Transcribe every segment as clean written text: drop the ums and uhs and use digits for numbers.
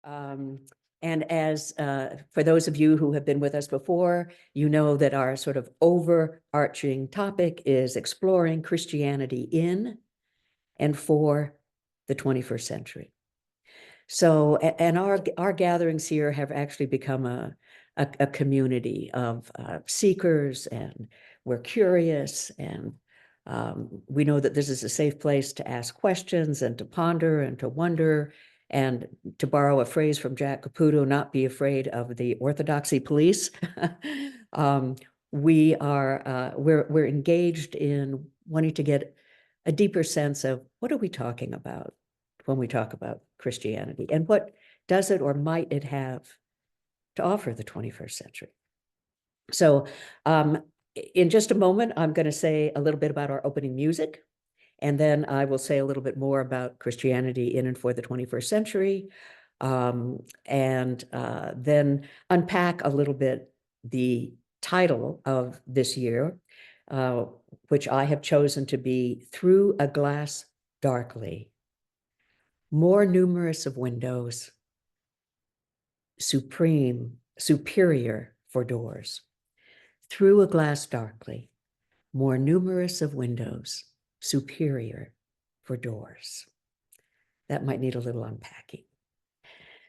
Um, and as for those of you who have been with us before, you know that our sort of overarching topic is exploring Christianity in and for the 21st century. So, and our gatherings here have actually become a community of seekers, and we're curious, and we know that this is a safe place to ask questions and to ponder and to wonder, and to borrow a phrase from Jack Caputo, not be afraid of the orthodoxy police. We're engaged in wanting to get a deeper sense of what are we talking about when we talk about Christianity, and what does it or might it have to offer the 21st century. So in just a moment, I'm going to say a little bit about our opening music, and then I will say a little bit more about Christianity in and for the 21st century, and then unpack a little bit the title of this year, which I have chosen to be Through a Glass Darkly. More numerous of windows, superior for doors. Through a glass darkly, more numerous of windows, superior for doors. That might need a little unpacking.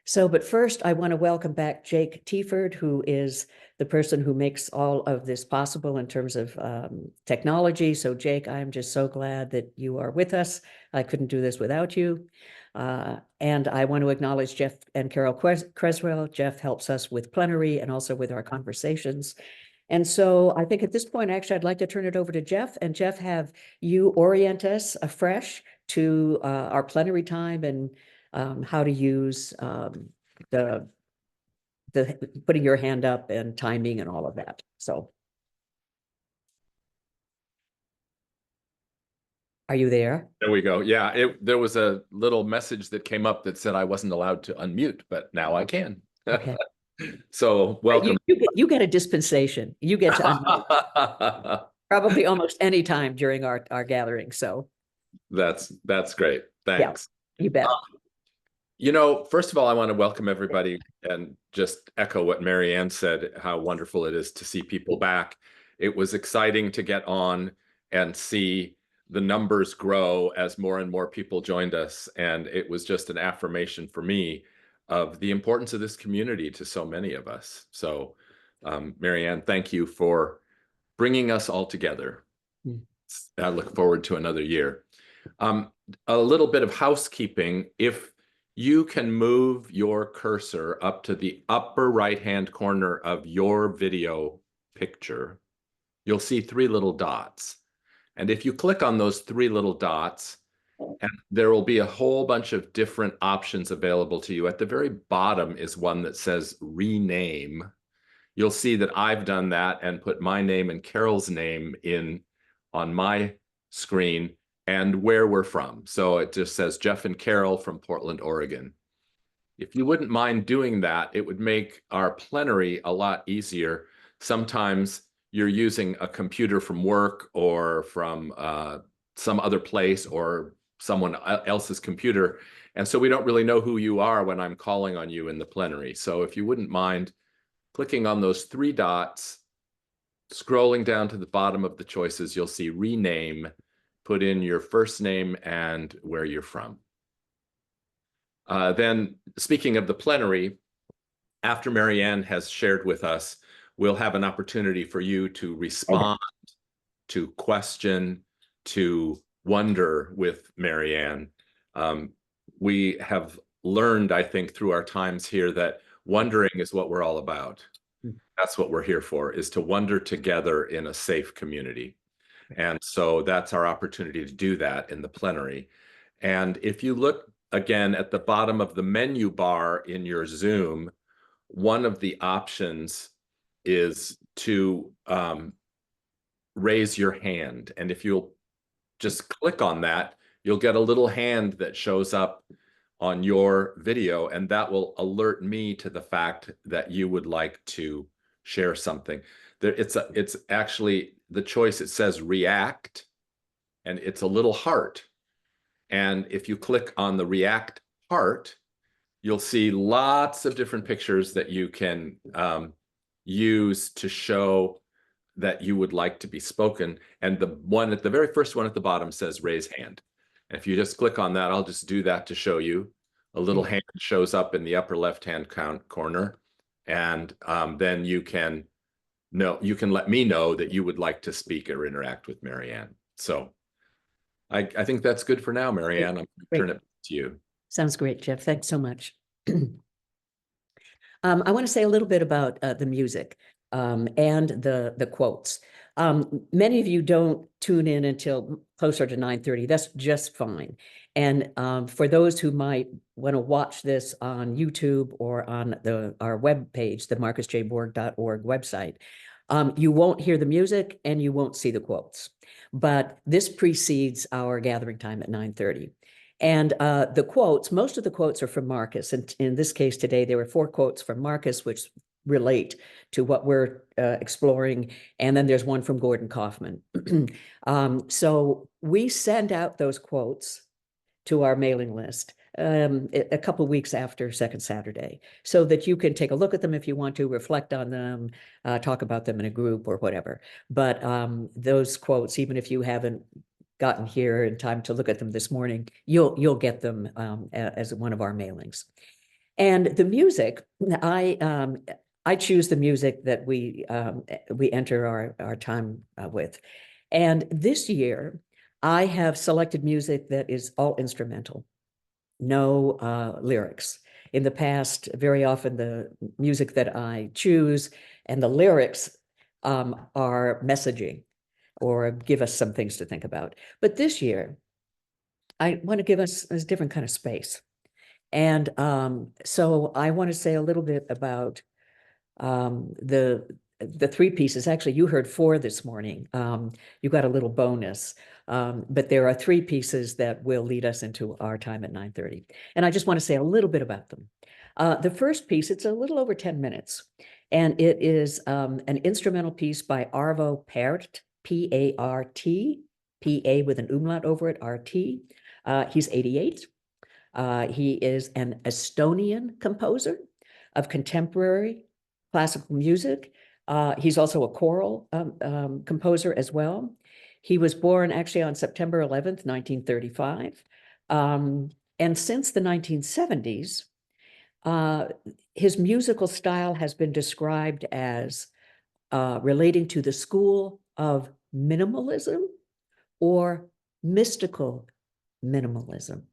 So, but first, I want to welcome back Jake Tieford, who is the person who makes all of this possible in terms of technology. So, Jake, I'm just so glad that you are with us. I couldn't do this without you. And I want to acknowledge Jeff and Carol Creswell. Jeff helps us with plenary and also with our conversations. And so I think at this point, actually, I'd like to turn it over to Jeff, and Jeff, have you orient us afresh to our plenary time and how to use the putting your hand up and timing and all of that. So are you there? There we go. Yeah, there was a little message that came up that said I wasn't allowed to unmute, but now I can. Okay. So welcome. You get a dispensation. You get to unmute probably almost any time during our gathering. So that's great. Thanks. Yeah, you bet. You know, first of all, I want to welcome everybody and just echo what Marianne said, how wonderful it is to see people back. It was exciting to get on and see the numbers grow as more and more people joined us. And it was just an affirmation for me of the importance of this community to so many of us. So, Marianne, thank you for bringing us all together. I look forward to another year. A little bit of housekeeping. If you can move your cursor up to the upper right-hand corner of your video picture, you'll see 3 little dots. And if you click on those 3 little dots, and there will be a whole bunch of different options available to you. At the very bottom is one that says rename. You'll see that I've done that and put my name and Carol's name in on my screen and where we're from. So it just says Jeff and Carol from Portland, Oregon. If you wouldn't mind doing that, it would make our plenary a lot easier. Sometimes you're using a computer from work or from some other place or someone else's computer. And so we don't really know who you are when I'm calling on you in the plenary. So if you wouldn't mind clicking on those 3 dots, scrolling down to the bottom of the choices, you'll see rename, put in your first name and where you're from. Then speaking of the plenary, after Marianne has shared with us, we'll have an opportunity for you to respond, to question, to wonder with Marianne. We have learned, I think, through our times here that wondering is what we're all about. That's what we're here for, is to wonder together in a safe community. And so that's our opportunity to do that in the plenary. And if you look again at the bottom of the menu bar in your Zoom, one of the options is to raise your hand. And if you'll just click on that, you'll get a little hand that shows up on your video, and that will alert me to the fact that you would like to share something. It's actually the choice. It says react, and it's a little heart. And if you click on the react heart, you'll see lots of different pictures that you can use to show that you would like to be spoken. And the one at the very first one at the bottom says raise hand. And if you just click on that, I'll just do that to show you. A little hand shows up in the upper left-hand corner. And then you can let me know that you would like to speak or interact with Marianne. So I think that's good for now, Marianne. I'm going to turn it to you. Sounds great, Jeff. Thanks so much. I want to say a little bit about the music and the quotes. Many of you don't tune in until closer to 9:30. That's just fine. And for those who might want to watch this on YouTube or on our webpage, the marcusjborg.org website, you won't hear the music and you won't see the quotes. But this precedes our gathering time at 9:30. And the quotes, most of the quotes are from Marcus. And in this case today, there were 4 quotes from Marcus, which relate to what we're exploring. And then there's one from Gordon Kaufman. So we send out those quotes to our mailing list a couple of weeks after Second Saturday, so that you can take a look at them if you want to, reflect on them, talk about them in a group or whatever. But those quotes, even if you haven't gotten here in time to look at them this morning, you'll get them as one of our mailings. And the music, I choose the music that we enter our time with. And this year, I have selected music that is all instrumental, no lyrics. In the past, very often the music that I choose and the lyrics are messaging or give us some things to think about. But this year, I want to give us a different kind of space. And so I want to say a little bit about the 3 pieces. Actually, you heard 4 this morning. You got a little bonus. But there are 3 pieces that will lead us into our time at 9:30. And I just want to say a little bit about them. The first piece, it's a little over 10 minutes. And it is an instrumental piece by Arvo Pärt, P-A-R-T, P-A with an umlaut over it, R-T. He's 88. He is an Estonian composer of contemporary classical music. He's also a choral composer as well. He was born actually on September 11th, 1935. And since the 1970s, his musical style has been described as relating to the school of minimalism or mystical minimalism,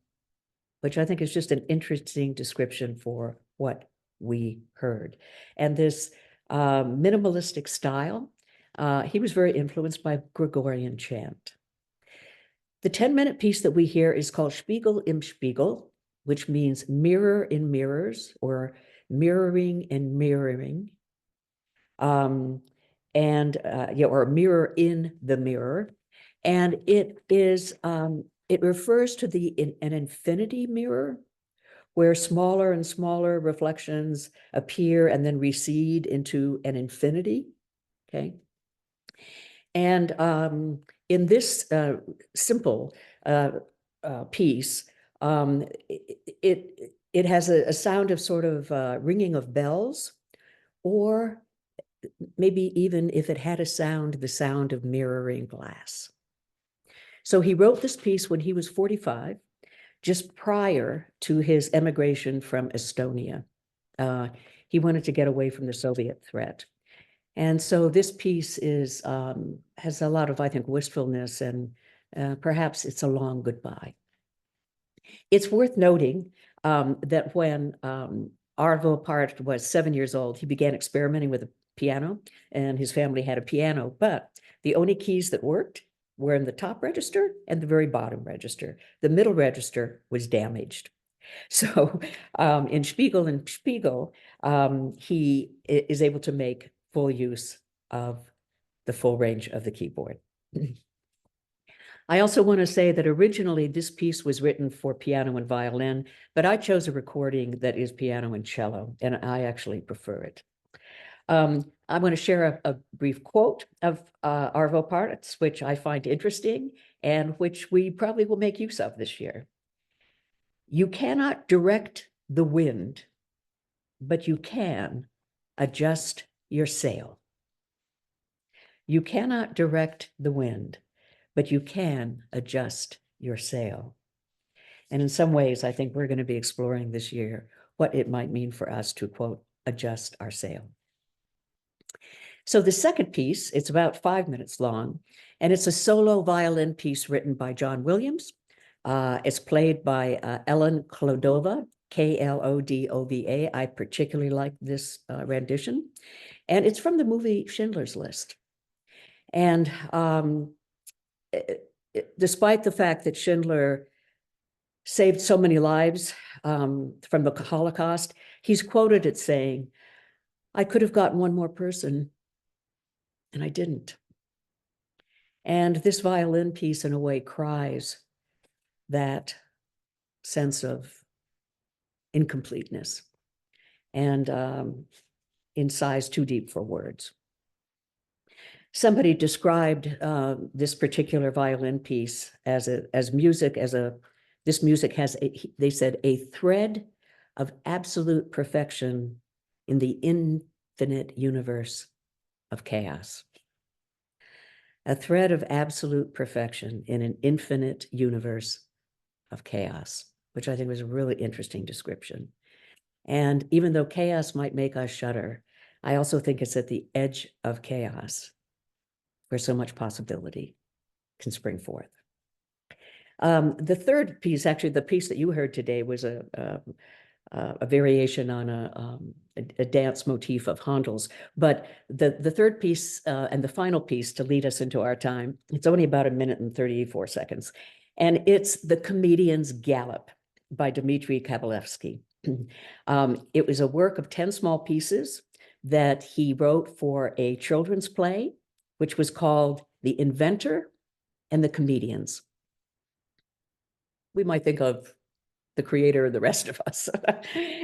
which I think is just an interesting description for what we heard. And this minimalistic style, he was very influenced by Gregorian chant. The 10-minute piece that we hear is called Spiegel im Spiegel, which means mirror in mirrors or mirroring in mirroring. Or mirror in the mirror. And it is, it refers to an infinity mirror where smaller and smaller reflections appear and then recede into an infinity, okay? And in this simple piece, it has a sound of sort of ringing of bells, or maybe even if it had a sound, the sound of mirroring glass. So he wrote this piece when he was 45, just prior to his emigration from Estonia. He wanted to get away from the Soviet threat. And so this piece is has a lot of, I think, wistfulness, and perhaps it's a long goodbye. It's worth noting that when Arvo Pärt was 7 years old, he began experimenting with a piano, and his family had a piano, but the only keys that worked were in the top register and the very bottom register. The middle register was damaged. So in Spiegel and Spiegel, he is able to make full use of the full range of the keyboard. I also want to say that originally this piece was written for piano and violin, but I chose a recording that is piano and cello, and I actually prefer it. I want to share a brief quote of Arvo Pärt, which I find interesting and which we probably will make use of this year. You cannot direct the wind, but you can adjust your sail. You cannot direct the wind, but you can adjust your sail. And in some ways, I think we're going to be exploring this year what it might mean for us to, quote, adjust our sail. So the second piece, it's about 5 minutes long, and it's a solo violin piece written by John Williams. It's played by Ellen Klodova, Klodova. I particularly like this rendition. And it's from the movie Schindler's List. And despite the fact that Schindler saved so many lives from the Holocaust, he's quoted as saying, "I could have gotten one more person, and I didn't." And this violin piece, in a way, cries that sense of incompleteness and in size too deep for words. Somebody described this particular violin piece as music, this music has, they said, a thread of absolute perfection in the infinite universe of chaos. A thread of absolute perfection in an infinite universe of chaos, which I think was a really interesting description. And even though chaos might make us shudder, I also think it's at the edge of chaos where so much possibility can spring forth. The third piece, actually, the piece that you heard today was a variation on a dance motif of Handel's. But the third piece and the final piece to lead us into our time, it's only about 1 minute and 34 seconds. And it's The Comedian's Gallop by Dmitri Kabalevsky. It was a work of 10 small pieces that he wrote for a children's play, which was called The Inventor and the Comedians. We might think of the creator of the rest of us.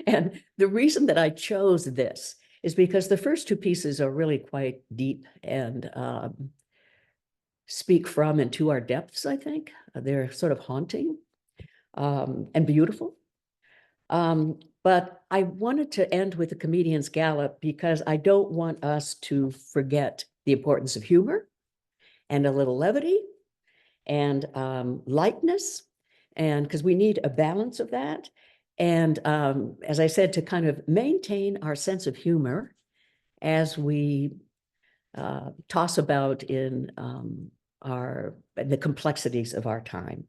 And the reason that I chose this is because the first two pieces are really quite deep and speak from and to our depths, I think. They're sort of haunting and beautiful. But I wanted to end with The Comedian's Gallop because I don't want us to forget the importance of humor and a little levity and lightness, and because we need a balance of that. And as I said, to kind of maintain our sense of humor as we toss about in the complexities of our time.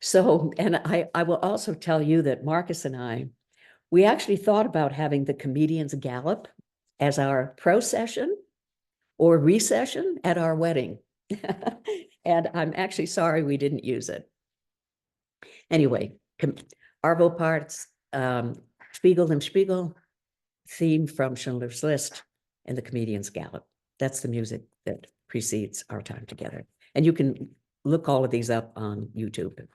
So, and I will also tell you that Marcus and I, we actually thought about having The Comedian's Gallop as our procession or recession at our wedding. And I'm actually sorry we didn't use it. Anyway, Arvo Part's Spiegel im Spiegel, theme from Schindler's List, and The Comedian's Gallop. That's the music that precedes our time together. And you can look all of these up on YouTube.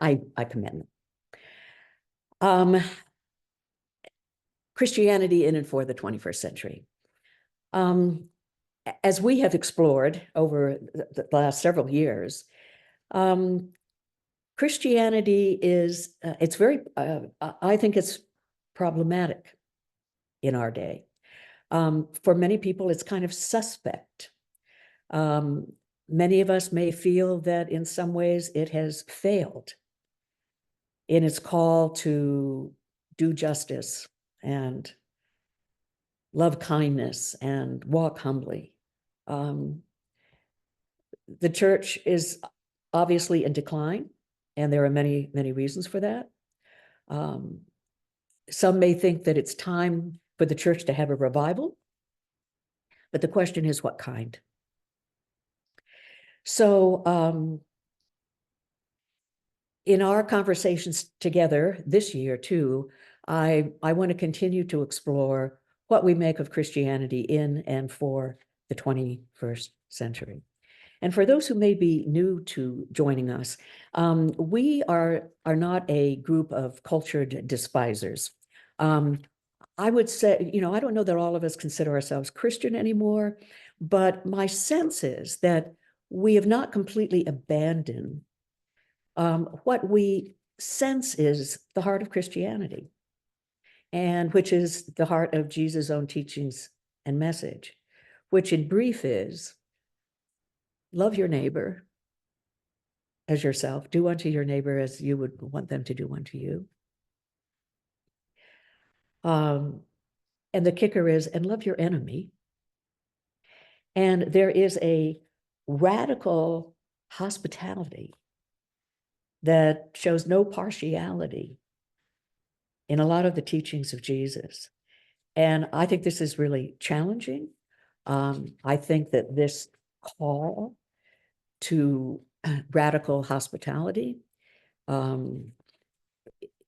I commend them. Christianity in and for the 21st century. As we have explored over the last several years, Christianity is, it's very, I think it's problematic in our day. For many people, it's kind of suspect. Many of us may feel that in some ways it has failed in its call to do justice and love kindness and walk humbly. The church is obviously in decline, and there are many, many reasons for that. Some may think that it's time for the church to have a revival, but the question is what kind? So in our conversations together this year too, I want to continue to explore what we make of Christianity in and for the 21st century. And for those who may be new to joining us, we are not a group of cultured despisers. I would say, I don't know that all of us consider ourselves Christian anymore, but my sense is that we have not completely abandoned what we sense is the heart of Christianity, and which is the heart of Jesus' own teachings and message, which in brief is love your neighbor as yourself, do unto your neighbor as you would want them to do unto you. And the kicker is, and love your enemy. And there is a radical hospitality that shows no partiality in a lot of the teachings of Jesus. And I think this is really challenging. I think that this call to radical hospitality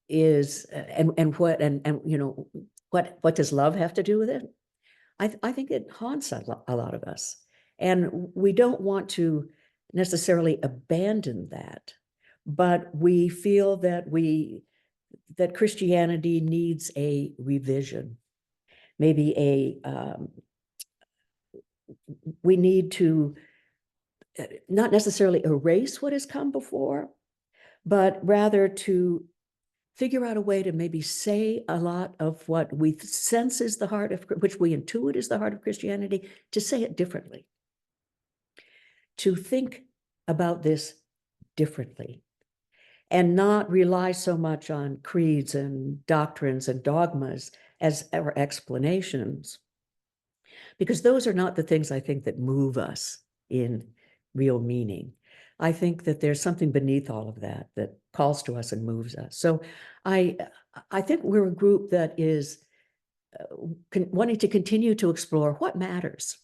is, and you know, what does love have to do with it? I think it haunts a lot of us, and we don't want to necessarily abandon that, but we feel that that Christianity needs a revision, maybe we need to not necessarily erase what has come before, but rather to figure out a way to maybe say a lot of what we sense is the heart of, which we intuit is the heart of Christianity, to say it differently, to think about this differently, and not rely so much on creeds and doctrines and dogmas as our explanations, because those are not the things I think that move us in real meaning. I think that there's something beneath all of that that calls to us and moves us. So I think we're a group that is wanting to continue to explore what matters.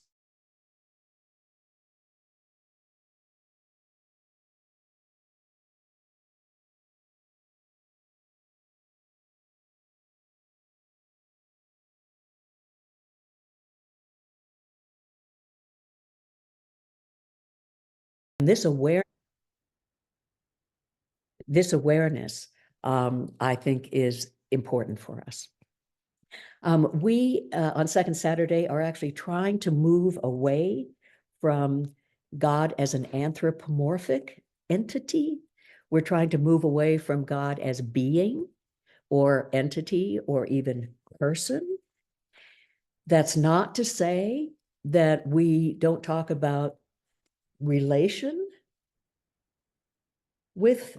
And this awareness, I think, is important for us. We, on Second Saturday, are actually trying to move away from God as an anthropomorphic entity. We're trying to move away from God as being or entity or even person. That's not to say that we don't talk about relation with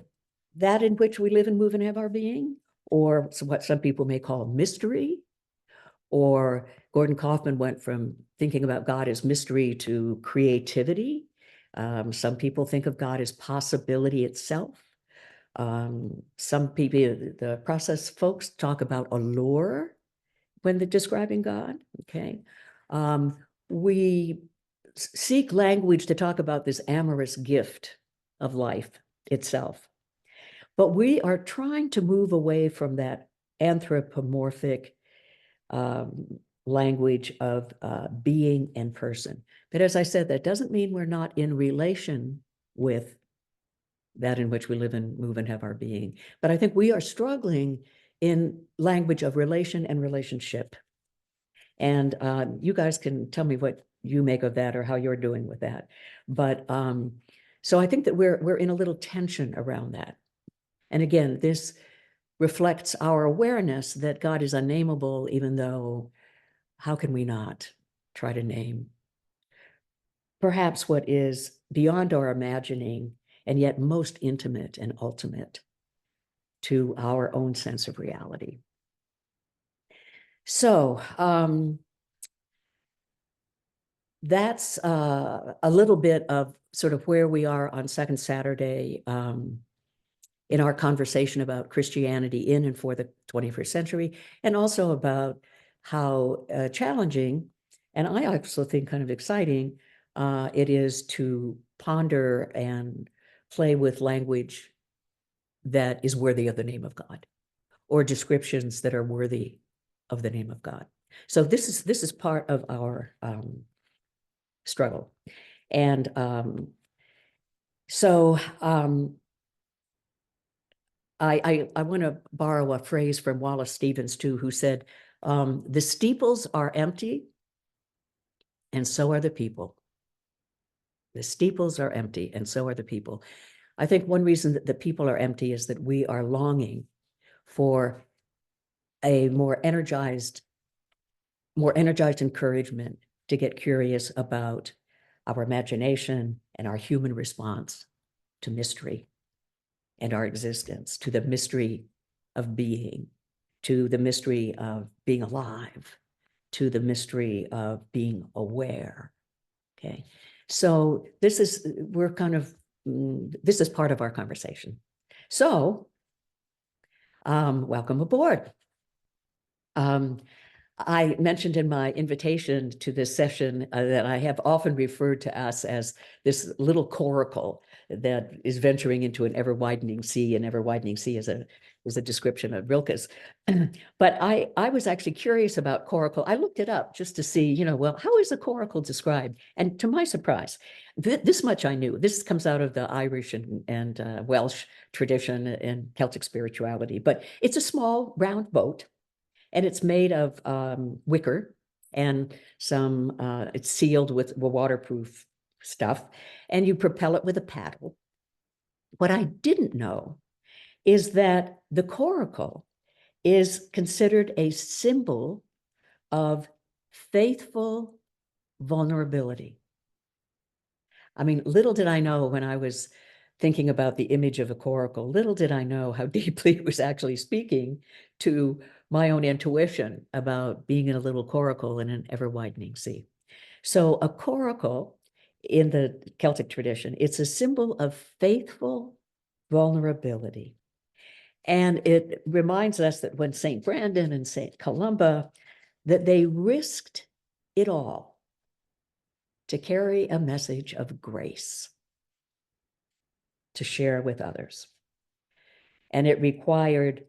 that in which we live and move and have our being, or what some people may call mystery. Or Gordon Kaufman went from thinking about God as mystery to creativity. Some people think of God as possibility itself. Some people, the process folks, talk about allure when they're describing God, okay? We seek language to talk about this amorous gift of life itself. But we are trying to move away from that anthropomorphic language of being and person. But as I said, that doesn't mean we're not in relation with that in which we live and move and have our being. But I think we are struggling in language of relation and relationship. And you guys can tell me what you make of that or how you're doing with that. But so I think that we're in a little tension around that. And again, this reflects our awareness that God is unnameable, even though how can we not try to name perhaps what is beyond our imagining and yet most intimate and ultimate to our own sense of reality. So that's a little bit of sort of where we are on Second Saturday in our conversation about Christianity in and for the 21st century, and also about how challenging, and I also think kind of exciting, it is to ponder and play with language that is worthy of the name of God, or descriptions that are worthy of the name of God. So this is part of our struggle. And so I want to borrow a phrase from Wallace Stevens too, who said, the steeples are empty and so are the people. The steeples are empty and so are the people. I think one reason that people are empty is that we are longing for a more energized encouragement to get curious about our imagination and our human response to mystery and our existence, to the mystery of being, to the mystery of being alive, to the mystery of being aware. Okay, so this is this is part of our conversation. So welcome aboard. I mentioned in my invitation to this session that I have often referred to us as this little coracle that is venturing into an ever-widening sea. An ever-widening sea is a description of Rilke's. But I was actually curious about coracle. I looked it up just to see, well, how is a coracle described? And to my surprise, this much I knew. This comes out of the Irish and Welsh tradition and Celtic spirituality. But it's a small round boat. And it's made of wicker and it's sealed with waterproof stuff, and you propel it with a paddle. What I didn't know is that the coracle is considered a symbol of faithful vulnerability. I mean, little did I know when I was thinking about the image of a coracle, little did I know how deeply it was actually speaking to my own intuition about being in a little coracle in an ever-widening sea. So a coracle in the Celtic tradition, it's a symbol of faithful vulnerability. And it reminds us that when St. Brandon and St. Columba, that they risked it all to carry a message of grace to share with others. And it required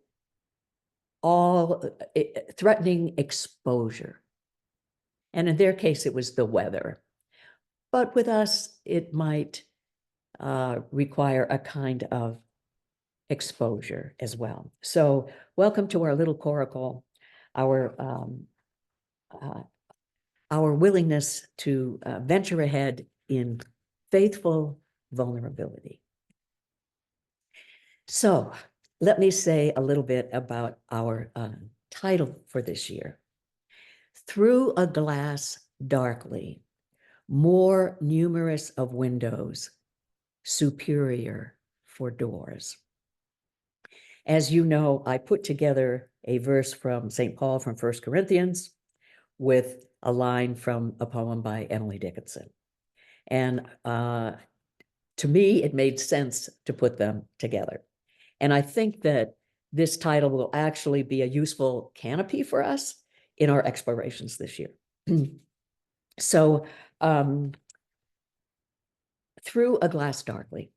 threatening exposure. And in their case, it was the weather. But with us, it might require a kind of exposure as well. So welcome to our little coracle, our willingness to venture ahead in faithful vulnerability. So let me say a little bit about our title for this year. Through a glass darkly, more numerous of windows, superior for doors. As you know, I put together a verse from St. Paul from 1 Corinthians with a line from a poem by Emily Dickinson. And to me, it made sense to put them together. And I think that this title will actually be a useful canopy for us in our explorations this year. So, through a glass darkly.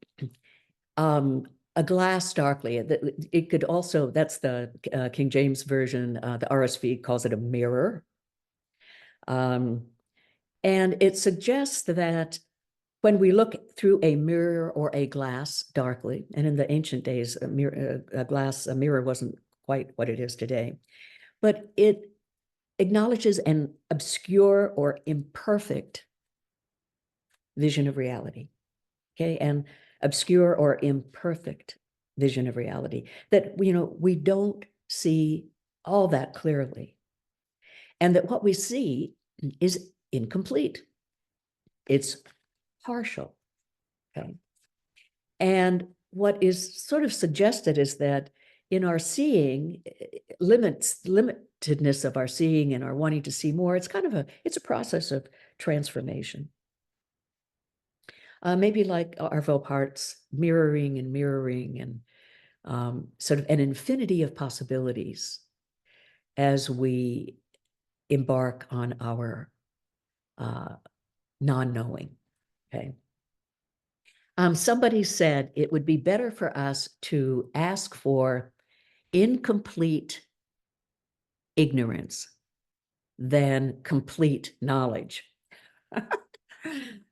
A glass darkly, it could also, that's the King James Version, the RSV calls it a mirror. And it suggests that when we look through a mirror or a glass darkly, and in the ancient days, a mirror wasn't quite what it is today, but it acknowledges an obscure or imperfect vision of reality, okay? And obscure or imperfect vision of reality that, we don't see all that clearly. And that what we see is incomplete. It's partial, okay? And what is sort of suggested is that in our seeing, limitedness of our seeing and our wanting to see more, it's it's a process of transformation. Maybe like Arvo Part's mirroring and sort of an infinity of possibilities as we embark on our non-knowing, okay? Somebody said it would be better for us to ask for incomplete ignorance than complete knowledge.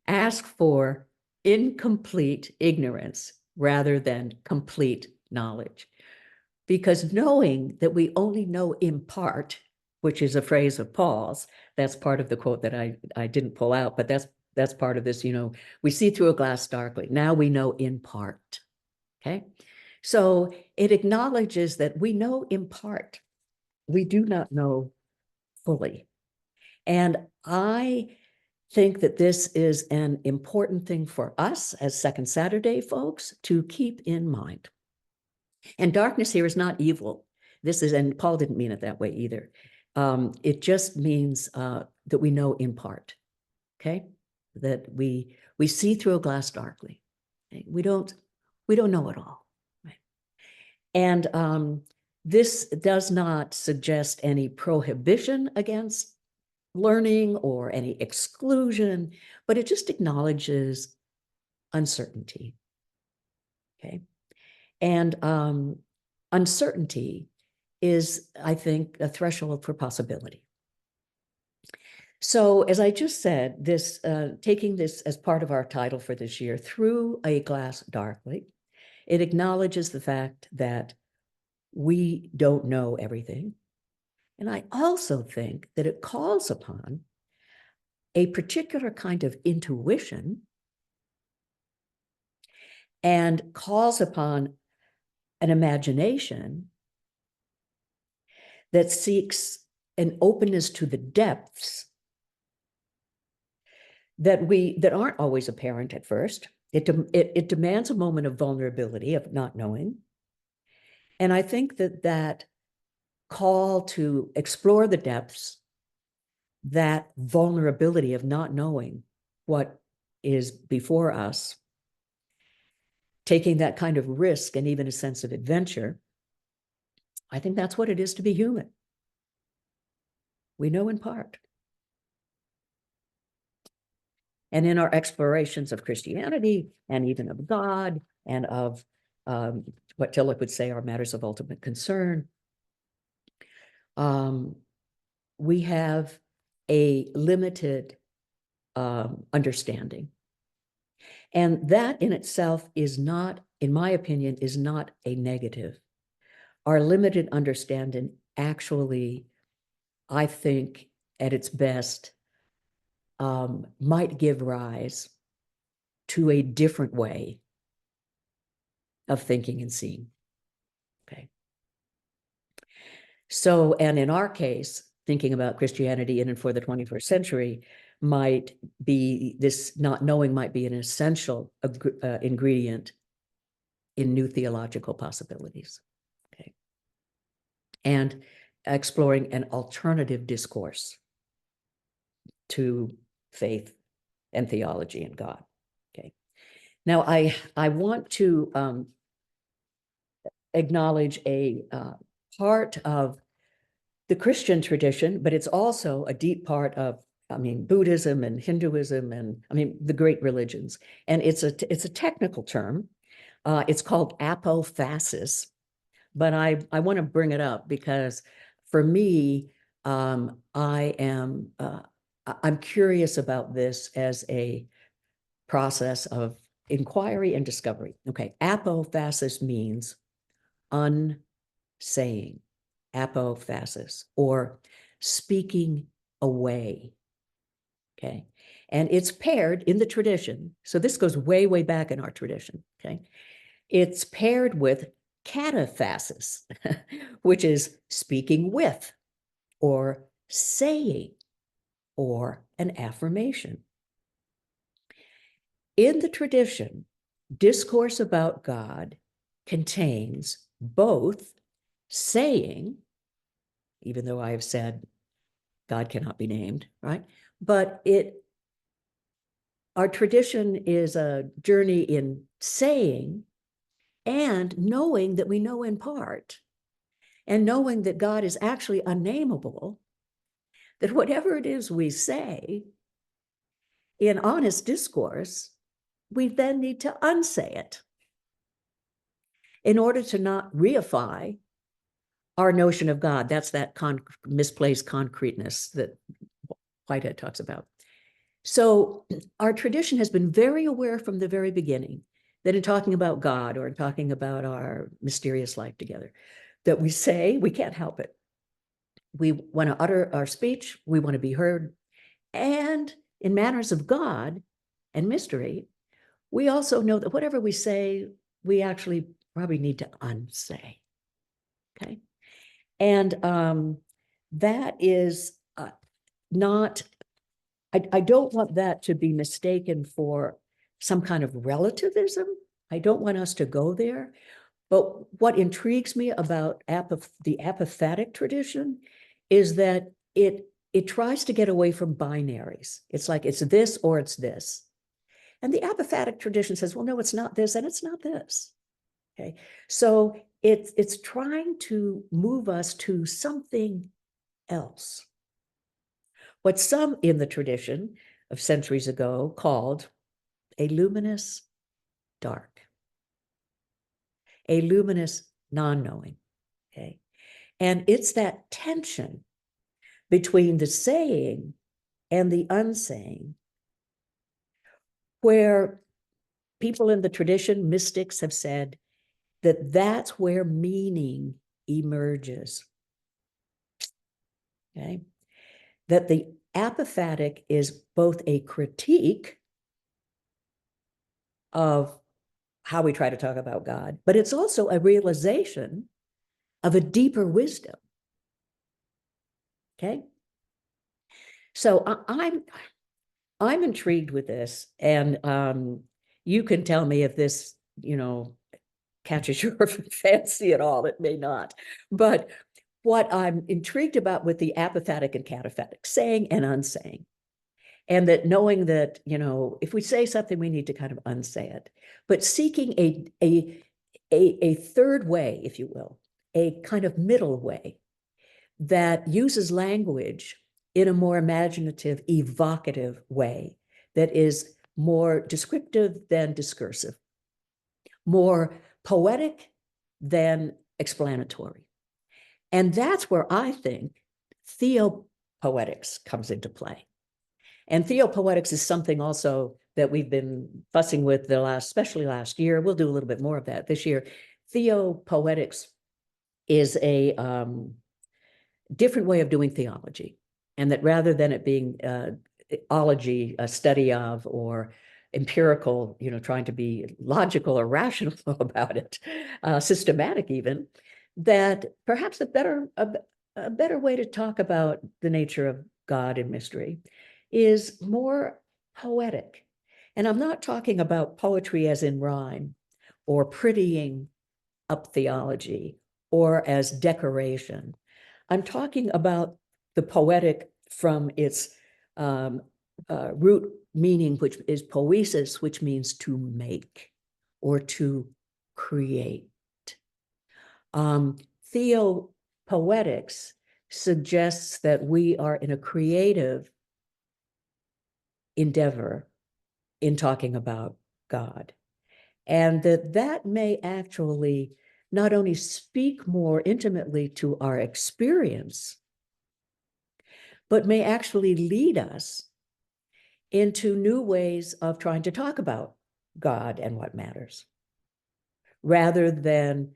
Ask for incomplete ignorance rather than complete knowledge. Because knowing that we only know in part, which is a phrase of Paul's, that's part of the quote that I didn't pull out, but that's That's part of this, we see through a glass darkly. Now we know in part, okay? So it acknowledges that we know in part. We do not know fully. And I think that this is an important thing for us as Second Saturday folks to keep in mind. And darkness here is not evil. And Paul didn't mean it that way either. It just means that we know in part, okay? That we see through a glass darkly. Okay? We don't know it all, right? And this does not suggest any prohibition against learning or any exclusion, but it just acknowledges uncertainty, okay? And uncertainty is, I think, a threshold for possibility. So as I just said, this taking this as part of our title for this year, Through a Glass Darkly, it acknowledges the fact that we don't know everything. And I also think that it calls upon a particular kind of intuition and calls upon an imagination that seeks an openness to the depths that aren't always apparent at first. It demands a moment of vulnerability, of not knowing. And I think that call to explore the depths, that vulnerability of not knowing what is before us, taking that kind of risk and even a sense of adventure, I think that's what it is to be human. We know in part. And in our explorations of Christianity and even of God and of what Tillich would say are matters of ultimate concern, we have a limited understanding. And that in itself is not, in my opinion, is not a negative. Our limited understanding actually, I think, at its best, might give rise to a different way of thinking and seeing, okay? So, and in our case, thinking about Christianity in and for the 21st century might be, this not knowing might be an essential ingredient in new theological possibilities, okay? And exploring an alternative discourse to faith and theology and God, okay? Now, I want to acknowledge a part of the Christian tradition, but it's also a deep part of, Buddhism and Hinduism and, the great religions. And it's a technical term. It's called apophasis, but I want to bring it up because for me, I'm curious about this as a process of inquiry and discovery. Okay, apophasis means unsaying, apophasis, or speaking away, okay? And it's paired in the tradition, so this goes way, way back in our tradition, okay? It's paired with cataphasis, which is speaking with, or saying, or an affirmation. In the tradition, discourse about God contains both saying, even though I have said God cannot be named, right? But our tradition is a journey in saying and knowing that we know in part, and knowing that God is actually unnameable, that whatever it is we say in honest discourse, we then need to unsay it in order to not reify our notion of God. That's that misplaced concreteness that Whitehead talks about. So our tradition has been very aware from the very beginning that in talking about God or in talking about our mysterious life together, that we say, we can't help it. We want to utter our speech, we want to be heard, and in matters of God and mystery, we also know that whatever we say, we actually probably need to unsay. Okay. And that is not, I don't want that to be mistaken for some kind of relativism. I don't want us to go there. But what intrigues me about the apophatic tradition is that it tries to get away from binaries. It's like it's this or it's this. And the apophatic tradition says, well, no, it's not this and it's not this. Okay. So it's trying to move us to something else. What some in the tradition of centuries ago called a luminous dark, a luminous non-knowing. Okay. And it's that tension between the saying and the unsaying, where people in the tradition, mystics, have said that that's where meaning emerges. Okay. That the apophatic is both a critique of how we try to talk about God, but it's also a realization of a deeper wisdom. Okay. So I'm intrigued with this, and you can tell me if this, catches your fancy at all. It may not, but what I'm intrigued about with the apophatic and cataphatic, saying and unsaying, and that knowing that, if we say something, we need to kind of unsay it, but seeking a third way, if you will, a kind of middle way that uses language in a more imaginative, evocative way that is more descriptive than discursive, more poetic than explanatory. And that's where I think theopoetics comes into play. And theopoetics is something also that we've been fussing with especially last year. We'll do a little bit more of that this year. Theopoetics is a different way of doing theology. And that rather than it being ology, a study of, or empirical, trying to be logical or rational about it, systematic even, that perhaps a better way to talk about the nature of God and mystery is more poetic. And I'm not talking about poetry as in rhyme or prettying up theology or as decoration. I'm talking about the poetic from its root meaning, which is poesis, which means to make or to create. Theopoetics suggests that we are in a creative endeavor in talking about God, and that may actually not only speak more intimately to our experience, but may actually lead us into new ways of trying to talk about God and what matters, rather than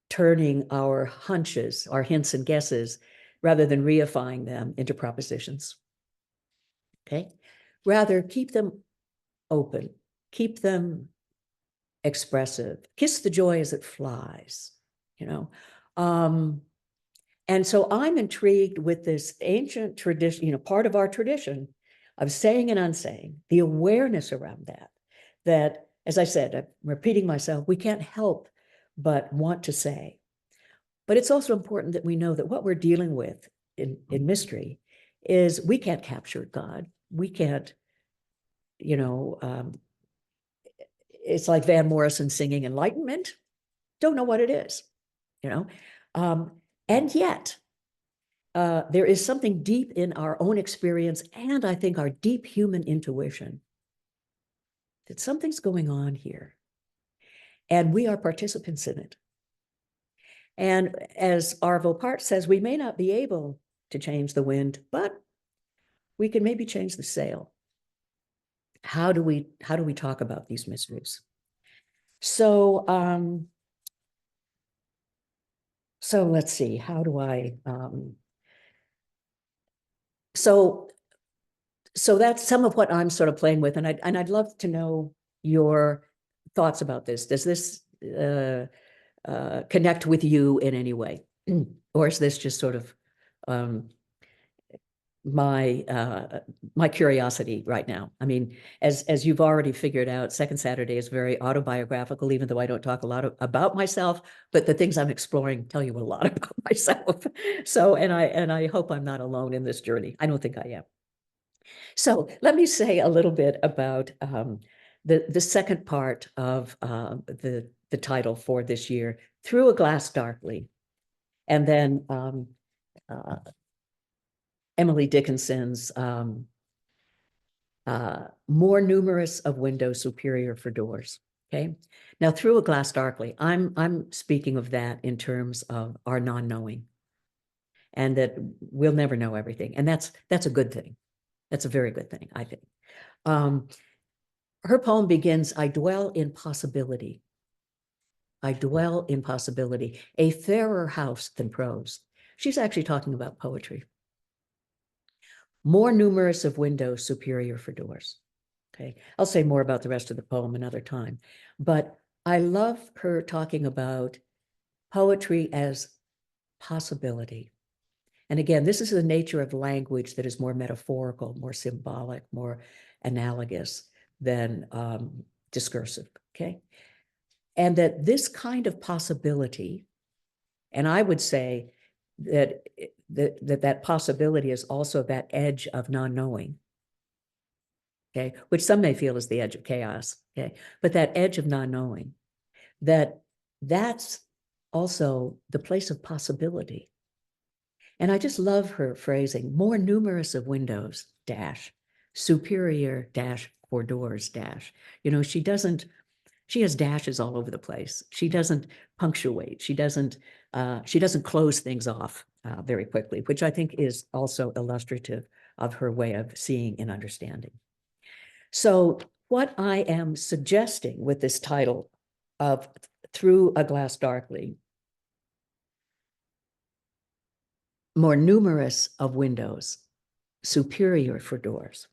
turning our hunches, our hints and guesses, rather than reifying them into propositions. Okay? Rather, keep them open, keep them expressive, kiss the joy as it flies, and so I'm intrigued with this ancient tradition, part of our tradition of saying and unsaying, the awareness around that, as I said, I'm repeating myself, we can't help but want to say. But it's also important that we know that what we're dealing with in mystery is we can't capture God. We can't, it's like Van Morrison singing Enlightenment. Don't know what it is, and yet there is something deep in our own experience, and I think our deep human intuition, that something's going on here, and we are participants in it. And as Arvo Part says, we may not be able to change the wind, but we can maybe change the sail. How do we talk about these mysteries? So let's see, how do I so so that's some of what I'm sort of playing with, and I'd love to know your thoughts about this. Does this connect with you in any way, or is this just sort of my curiosity right now? I mean, as you've already figured out, Second Saturday is very autobiographical, even though I don't talk a lot about myself, but the things I'm exploring tell you a lot about myself. So, and I hope I'm not alone in this journey. I don't think I am. So let me say a little bit about the second part of the title for this year, Through a Glass Darkly, and then Emily Dickinson's More Numerous of Windows, Superior for Doors. Okay. Now, Through a Glass Darkly, I'm speaking of that in terms of our non-knowing, and that we'll never know everything, and that's a good thing. That's a very good thing, I think. Her poem begins, I dwell in possibility. I dwell in possibility, a fairer house than prose. She's actually talking about poetry. More numerous of windows, superior for doors. Okay, I'll say more about the rest of the poem another time. But I love her talking about poetry as possibility. And again, this is the nature of language that is more metaphorical, more symbolic, more analogous than discursive, okay? And that this kind of possibility, and I would say that that possibility is also that edge of non-knowing, okay? Which some may feel is the edge of chaos, okay? But that edge of non-knowing, that's also the place of possibility. And I just love her phrasing, more numerous of windows, dash, superior, dash, for doors, dash. You know, she has dashes all over the place. She doesn't punctuate. She doesn't close things off very quickly, which I think is also illustrative of her way of seeing and understanding. So what I am suggesting with this title of Through a Glass Darkly, more numerous of windows, superior for doors,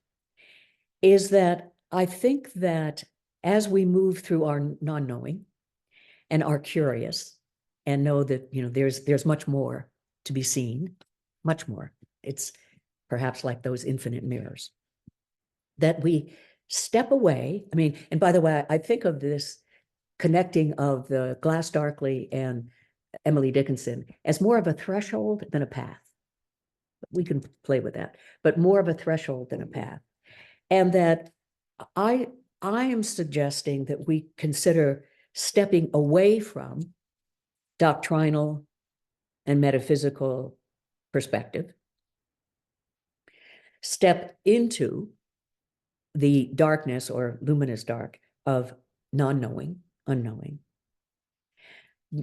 is that I think that as we move through our non-knowing and are curious and know that, you know, there's much more to be seen, much more. It's perhaps like those infinite mirrors, that we step away. I mean, and by the way, I think of this connecting of the Glass Darkly and Emily Dickinson as more of a threshold than a path. We can play with that, but more of a threshold than a path. And that I am suggesting that we consider stepping away from doctrinal and metaphysical perspective, step into the darkness or luminous dark of non-knowing, unknowing,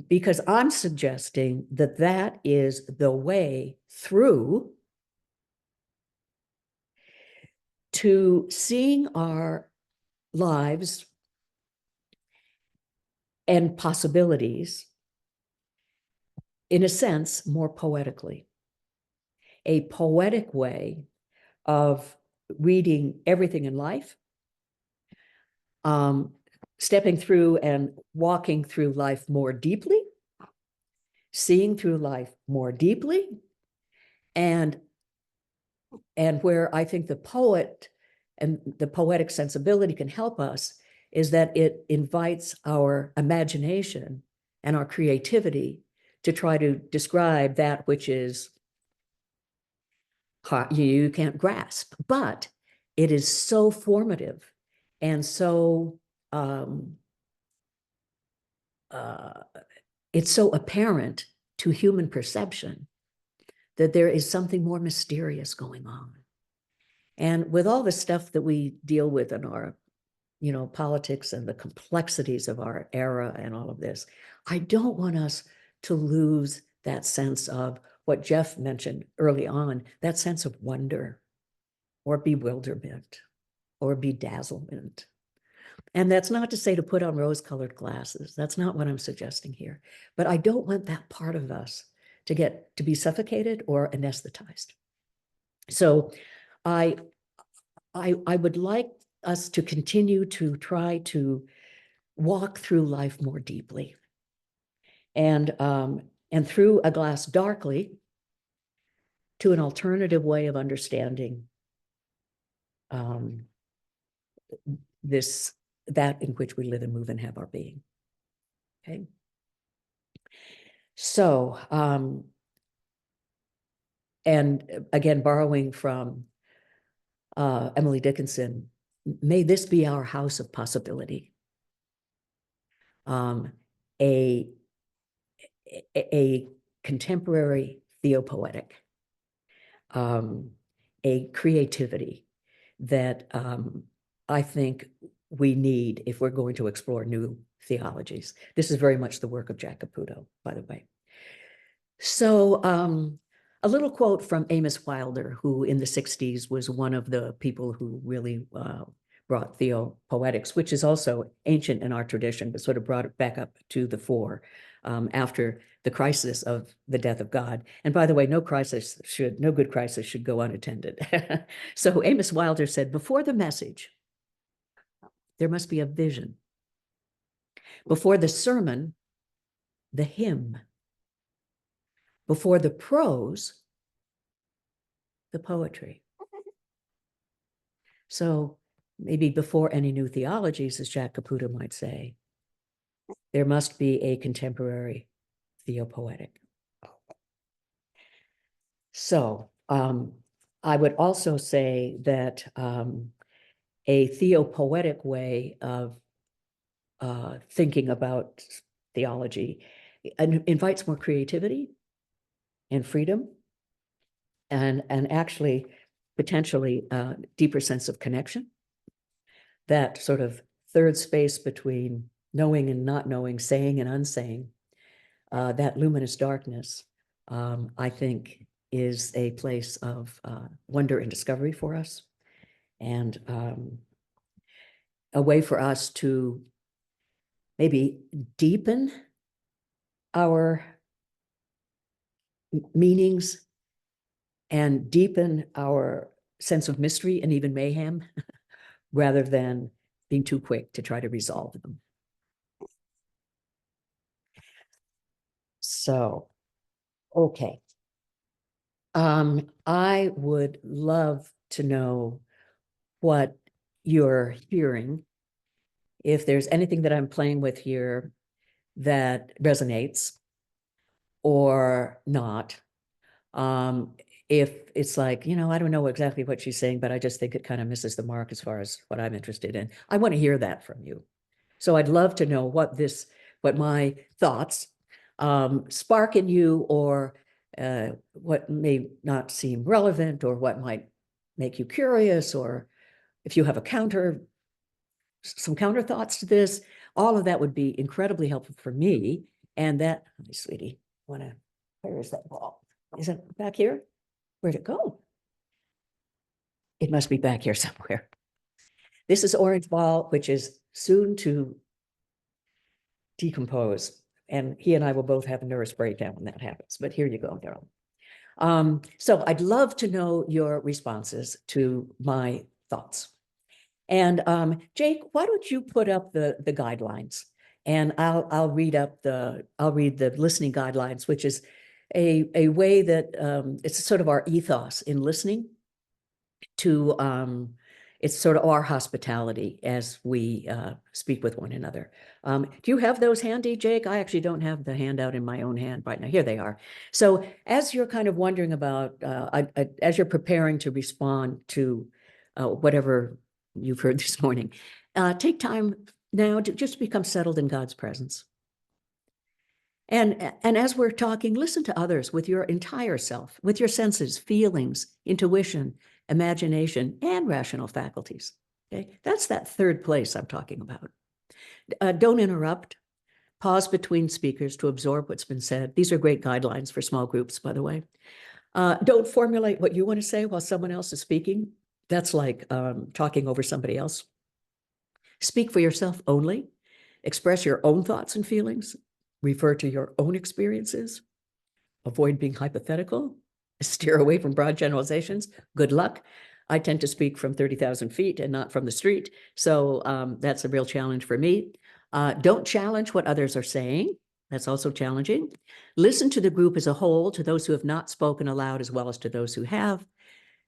because I'm suggesting that that is the way through to seeing our lives and possibilities, in a sense, more poetically. A poetic way of reading everything in life, stepping through and walking through life more deeply, seeing through life more deeply, and where I think the poet and the poetic sensibility can help us is that it invites our imagination and our creativity to try to describe that which is hard, you can't grasp, but it is so formative and so it's so apparent to human perception that there is something more mysterious going on. And with all the stuff that we deal with in our, you know, politics and the complexities of our era and all of this, I don't want us to lose that sense of what Jeff mentioned early on, that sense of wonder or bewilderment or bedazzlement. And that's not to say to put on rose-colored glasses. That's not what I'm suggesting here. But I don't want that part of us to be suffocated or anesthetized. So I I would like us to continue to try to walk through life more deeply. And through a glass darkly to an alternative way of understanding that in which we live and move and have our being. Okay. So, and again, borrowing from Emily Dickinson, may this be our house of possibility. A contemporary theopoetic, a creativity that I think we need if we're going to explore new theologies. This is very much the work of Jack Caputo, by the way. So a little quote from Amos Wilder, who in the 60s was one of the people who really brought theopoetics, which is also ancient in our tradition, but sort of brought it back up to the fore after the crisis of the death of God. And by the way, no good crisis should go unattended. So Amos Wilder said, before the message, there must be a vision. Before the sermon, the hymn. Before the prose, the poetry. So maybe before any new theologies, as Jack Caputo might say, there must be a contemporary theopoetic. So I would also say that a theopoetic way of thinking about theology invites more creativity and freedom, and actually potentially a deeper sense of connection. That sort of third space between knowing and not knowing, saying and unsaying, that luminous darkness, I think, is a place of wonder and discovery for us, and a way for us to maybe deepen our meanings and deepen our sense of mystery and even mayhem, rather than being too quick to try to resolve them. So, okay. I would love to know what you're hearing, if there's anything that I'm playing with here that resonates or not. If it's like, I don't know exactly what she's saying, but I just think it kind of misses the mark as far as what I'm interested in. I want to hear that from you. So I'd love to know what my thoughts spark in you, or what may not seem relevant, or what might make you curious, or if you have some counter thoughts to this. All of that would be incredibly helpful for me. And that, hi, sweetie, where is that ball? Is it back here? Where'd it go? It must be back here somewhere. This is orange ball, which is soon to decompose. And he and I will both have a nervous breakdown when that happens. But here you go, Daryl. So I'd love to know your responses to my thoughts. And Jake, why don't you put up the guidelines, and I'll read the listening guidelines, which is a way that it's sort of our ethos in listening to it's sort of our hospitality as we speak with one another. Do you have those handy, Jake? I actually don't have the handout in my own hand right now. Here they are. So as you're kind of wondering about, as you're preparing to respond to whatever you've heard this morning, take time now to just become settled in God's presence. And as we're talking, listen to others with your entire self, with your senses, feelings, intuition, imagination, and rational faculties. Okay, that's that third place I'm talking about. Don't interrupt. Pause between speakers to absorb what's been said. These are great guidelines for small groups, by the way. Don't formulate what you want to say while someone else is speaking. That's like talking over somebody else. Speak for yourself only. Express your own thoughts and feelings. Refer to your own experiences. Avoid being hypothetical. Steer away from broad generalizations. Good luck. I tend to speak from 30,000 feet and not from the street. So that's a real challenge for me. Don't challenge what others are saying. That's also challenging. Listen to the group as a whole, to those who have not spoken aloud as well as to those who have.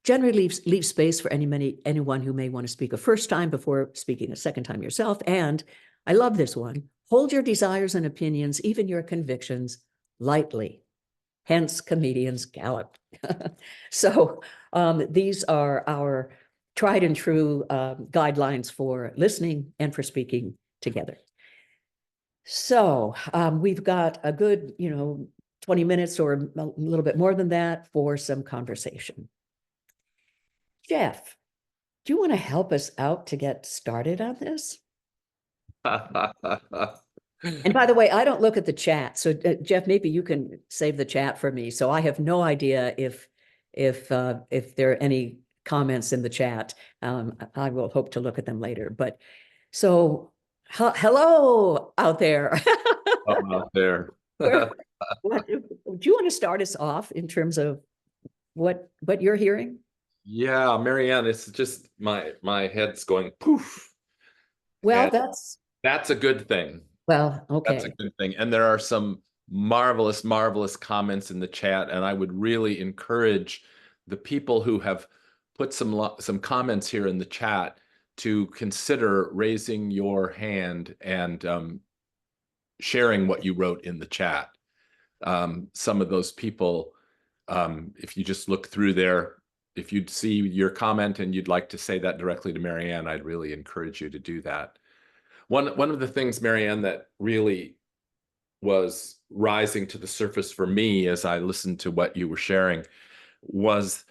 Generally leave space for anyone who may want to speak a first time before speaking a second time yourself. And I love this one. Hold your desires and opinions, even your convictions, lightly. Hence, comedians gallop. So these are our tried and true guidelines for listening and for speaking together. So we've got a good, 20 minutes or a little bit more than that for some conversation. Jeff, do you want to help us out to get started on this? And by the way, I don't look at the chat. So Jeff, maybe you can save the chat for me. So I have no idea if there are any comments in the chat. I will hope to look at them later. But so hello out there. Out there. Do you want to start us off in terms of what you're hearing? Yeah, Marianne, it's just my head's going poof. Well, and that's a good thing. Well, okay. That's a good thing. And there are some marvelous, marvelous comments in the chat. And I would really encourage the people who have put some comments here in the chat to consider raising your hand and sharing what you wrote in the chat. Some of those people, if you just look through there, if you'd see your comment and you'd like to say that directly to Marianne, I'd really encourage you to do that. One of the things, Marianne, that really was rising to the surface for me as I listened to what you were sharing was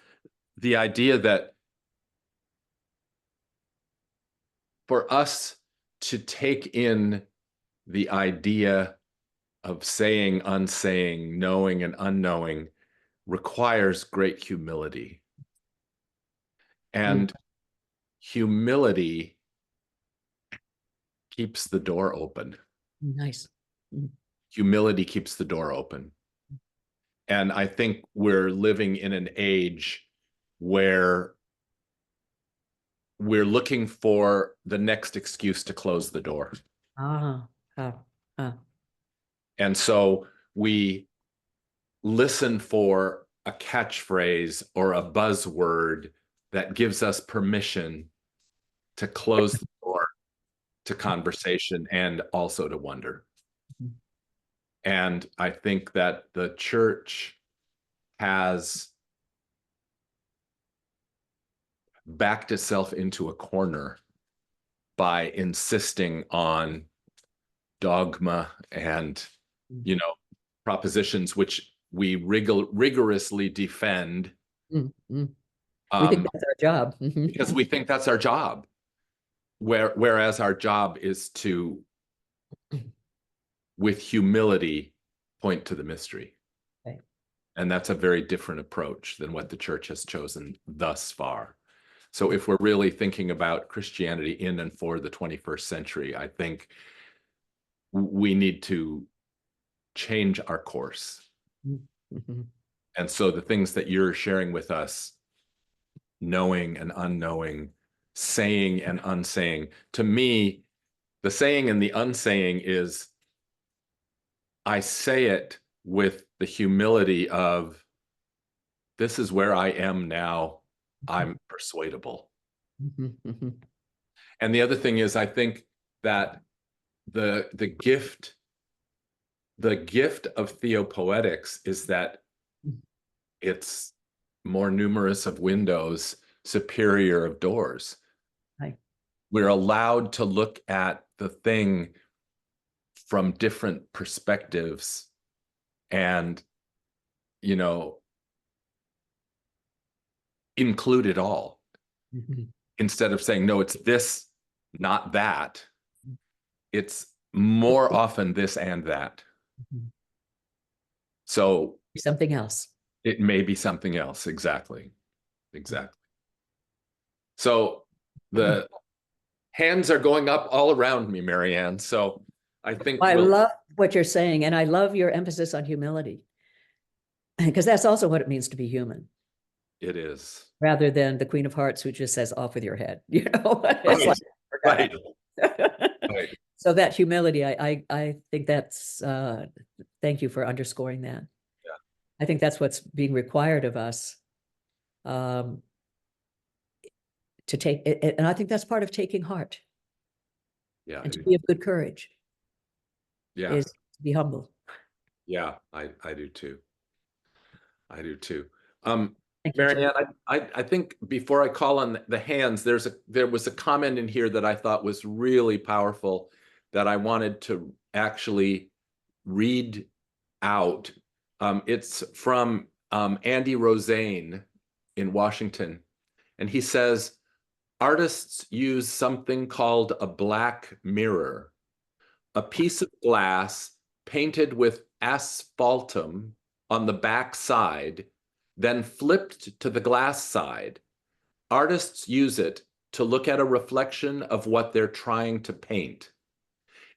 the idea that for us to take in the idea of saying, unsaying, knowing and unknowing requires great humility. And humility keeps the door open. Nice. Humility keeps the door open. And I think we're living in an age where we're looking for the next excuse to close the door. And so we listen for a catchphrase or a buzzword that gives us permission to close the door to conversation and also to wonder. And I think that the church has backed itself into a corner by insisting on dogma and, propositions which we rigorously defend. We think that's our job. Because we think that's our job. Whereas our job is to, with humility, point to the mystery. Okay. And that's a very different approach than what the church has chosen thus far. So if we're really thinking about Christianity in and for the 21st century, I think we need to change our course. And so the things that you're sharing with us, knowing and unknowing, saying and unsaying, to me, the saying and the unsaying is, I say it with the humility of, this is where I am now. I'm persuadable. And the other thing is, I think that the gift of theopoetics is that it's more numerous of windows, superior of doors. Right. We're allowed to look at the thing from different perspectives and, include it all. Instead of saying, no, it's this, not that. It's more often this and that. So something else. It may be something else. Exactly. So the hands are going up all around me, Marianne. So I think I love what you're saying, and I love your emphasis on humility, because that's also what it means to be human. It is. rather than the Queen of Hearts who just says, off with your head, you know? It's like, Right. forgot. Right. So that humility, I think that's, thank you for underscoring that. Yeah. I think that's what's being required of us, to take it, and I think that's part of taking heart Yeah. and to be of good courage Yeah. is to be humble. Yeah. I do too. I do too. Thank you, Jeff. Marianne, I think before I call on the hands, there was a comment in here that I thought was really powerful that I wanted to actually read out. It's from Andy Rosane in Washington, and he says, artists use something called a black mirror, a piece of glass painted with asphaltum on the back side, then flipped to the glass side. Artists use it to look at a reflection of what they're trying to paint.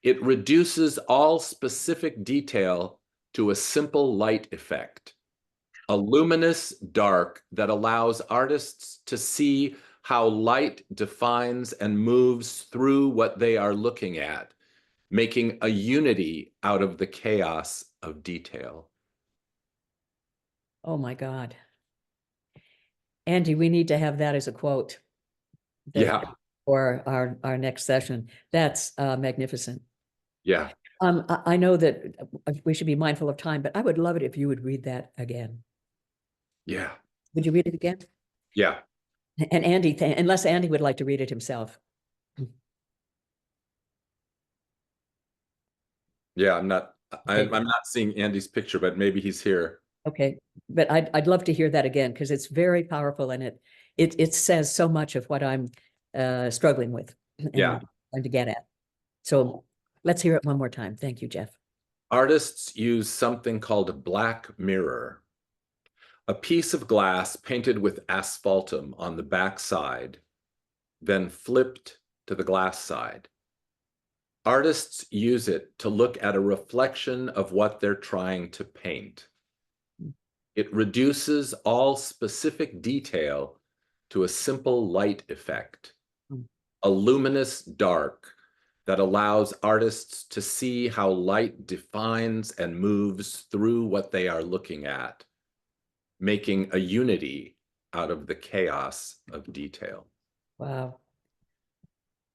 It reduces all specific detail to a simple light effect, a luminous dark that allows artists to see how light defines and moves through what they are looking at, making a unity out of the chaos of detail. Oh my God. Andy, we need to have that as a quote Yeah, for our next session. That's magnificent. yeah, I know that we should be mindful of time, but I would love it if you would read that again. yeah, Would you read it again? yeah, And Andy, unless Andy would like to read it himself. yeah. I'm Okay. not seeing Andy's picture, but maybe he's here. Okay, but I'd love to hear that again because it's very powerful and it says so much of what I'm struggling with Yeah. and trying to get at. So let's hear it one more time. Thank you, Jeff. Artists use something called a black mirror, a piece of glass painted with asphaltum on the back side, then flipped to the glass side. Artists use it to look at a reflection of what they're trying to paint. It reduces all specific detail to a simple light effect, a luminous dark that allows artists to see how light defines and moves through what they are looking at, making a unity out of the chaos of detail. Wow,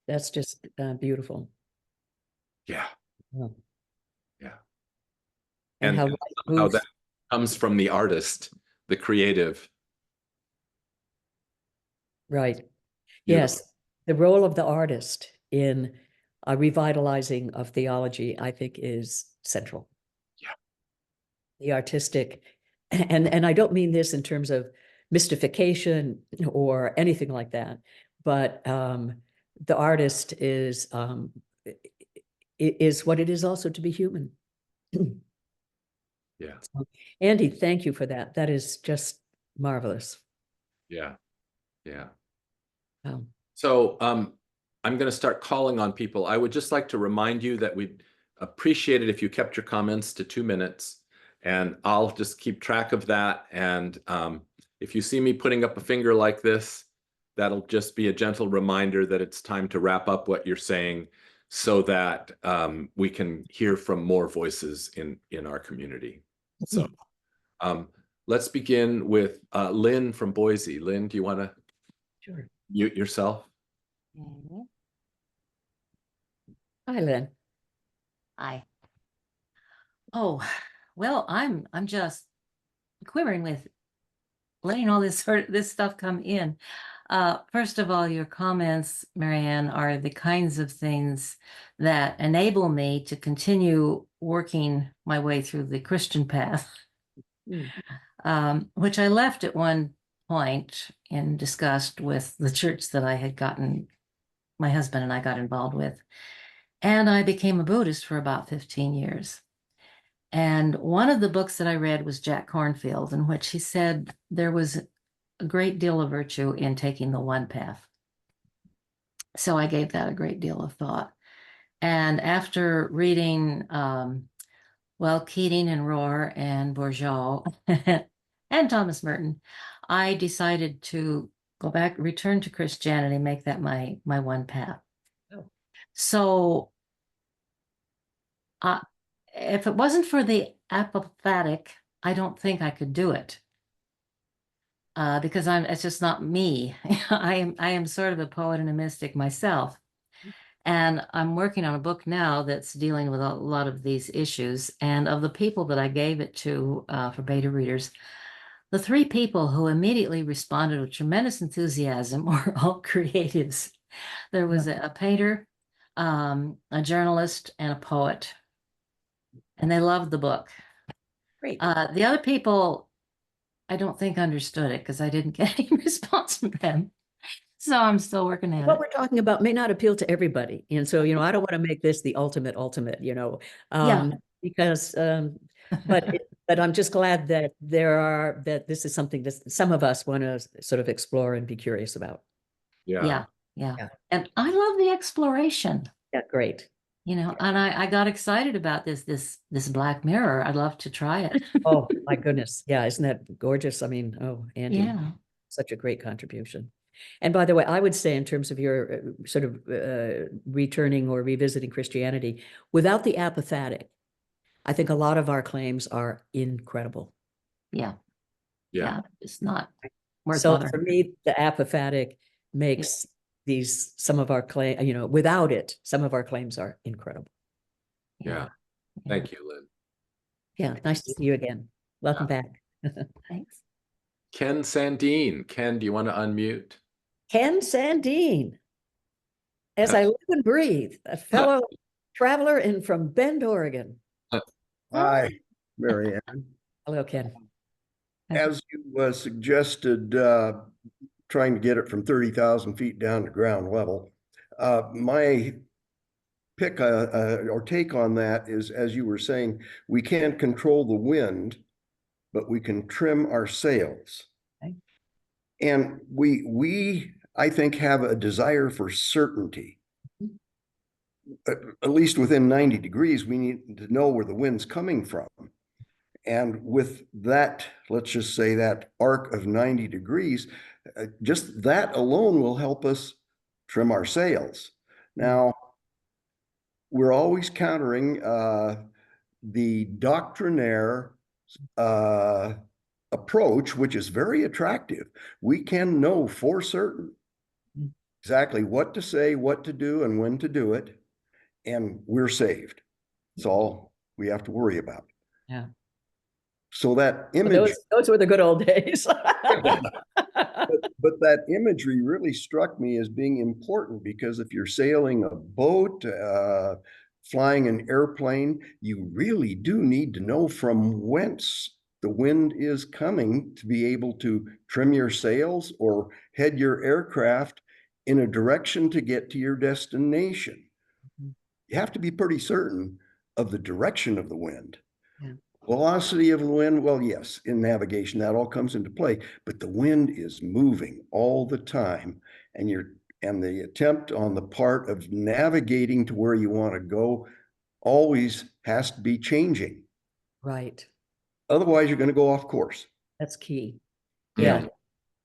that's just beautiful. Yeah, Wow. yeah. And how light How moves. that comes from the artist, the creative. Right. Beautiful. Yes, the role of the artist in a revitalizing of theology, I think, is central. Yeah. The artistic, and I don't mean this in terms of mystification or anything like that, but the artist is what it is also to be human. Yeah. So, Andy, thank you for that. That is just marvelous. Yeah. Yeah. Wow. So I'm going to start calling on people. I would just like to remind you that we'd appreciate it if you kept your comments to 2 minutes, and I'll just keep track of that. And if you see me putting up a finger like this, that'll just be a gentle reminder that it's time to wrap up what you're saying so that we can hear from more voices in our community. So let's begin with Lynn from Boise. Lynn, do you want to Sure. mute yourself? Mhm. Hi, Lynn. Hi. Oh, well, I'm just quivering with letting all this stuff come in. First of all, your comments, Marianne, are the kinds of things that enable me to continue working my way through the Christian path, which I left at one point in disgust with the church that my husband and I got involved with. And I became a Buddhist for about 15 years. And one of the books that I read was Jack Kornfield, in which he said there was a great deal of virtue in taking the one path. So I gave that a great deal of thought. And after reading, Keating and Rohr and Bourgeois and Thomas Merton, I decided to go back, return to Christianity, make that my one path. Oh. So if it wasn't for the apophatic, I don't think I could do it. Because it's just not me. I am sort of a poet and a mystic myself. And I'm working on a book now that's dealing with a lot of these issues. And of the people that I gave it to for beta readers, the 3 people who immediately responded with tremendous enthusiasm were all creatives. There was a painter, a journalist, and a poet. And they loved the book. Great. The other people, I don't think understood it because I didn't get any response from them. So I'm still working at What it. we're talking about may not appeal to everybody. And so, I don't want to make this the ultimate, Yeah. because, but I'm just glad that that this is something that some of us want to sort of explore and be curious about. Yeah. Yeah. And I love the exploration, Yeah, great. and I got excited about this Black Mirror. I'd love to try it. Oh, my goodness. Yeah, isn't that gorgeous? I mean, oh, Andy, Yeah. such a great contribution. And by the way, I would say in terms of your sort of returning or revisiting Christianity, without the apophatic, I think a lot of our claims are incredible. Yeah. Yeah. It's not worth So bothering. for me, the apophatic makes some of our claim, without it, some of our claims are incredible. Yeah. Thank you, Lynn. Yeah, nice to see you again. Welcome back. Thanks. Ken Sandine. Ken, do you want to unmute? Ken Sandine, as I live and breathe, a fellow traveler from Bend, Oregon. Hi, Marianne. Hello, Ken. As you suggested, trying to get it from 30,000 feet down to ground level, my pick or take on that is, as you were saying, we can't control the wind, but we can trim our sails. Okay. And we, I think, have a desire for certainty. At least within 90 degrees, we need to know where the wind's coming from. And with that, let's just say that arc of 90 degrees, just that alone will help us trim our sails. Now, we're always countering the doctrinaire approach, which is very attractive. We can know for certain exactly what to say, what to do, and when to do it, and we're saved. That's all we have to worry about. Yeah. So that image, those were the good old days. but that imagery really struck me as being important, because if you're sailing a boat, flying an airplane, you really do need to know from whence the wind is coming to be able to trim your sails or head your aircraft in a direction to get to your destination. You have to be pretty certain of the direction of the wind. Yeah. Velocity of the wind, well, yes, in navigation, that all comes into play, but the wind is moving all the time, and the attempt on the part of navigating to where you want to go always has to be changing. Right. Otherwise, you're going to go off course. That's key. Yeah. Yeah,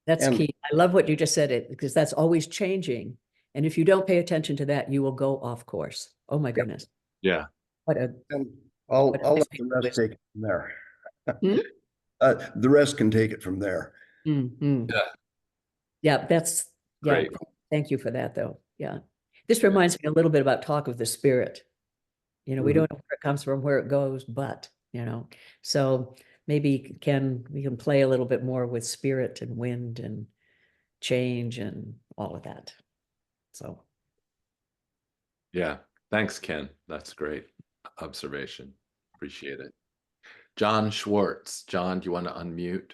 that's key. I love what you just said, because that's always changing. And if you don't pay attention to that, you will go off course. Oh my goodness. Yeah. And I'll let the rest take it from there. The rest can take it from there. Yeah, that's great. Thank you for that, though. Yeah. This reminds me a little bit about talk of the spirit. We don't know where it comes from, where it goes, but, so maybe we can play a little bit more with spirit and wind and change and all of that. So. Yeah. Thanks, Ken. That's great observation. Appreciate it. John Schwartz. John, do you want to unmute?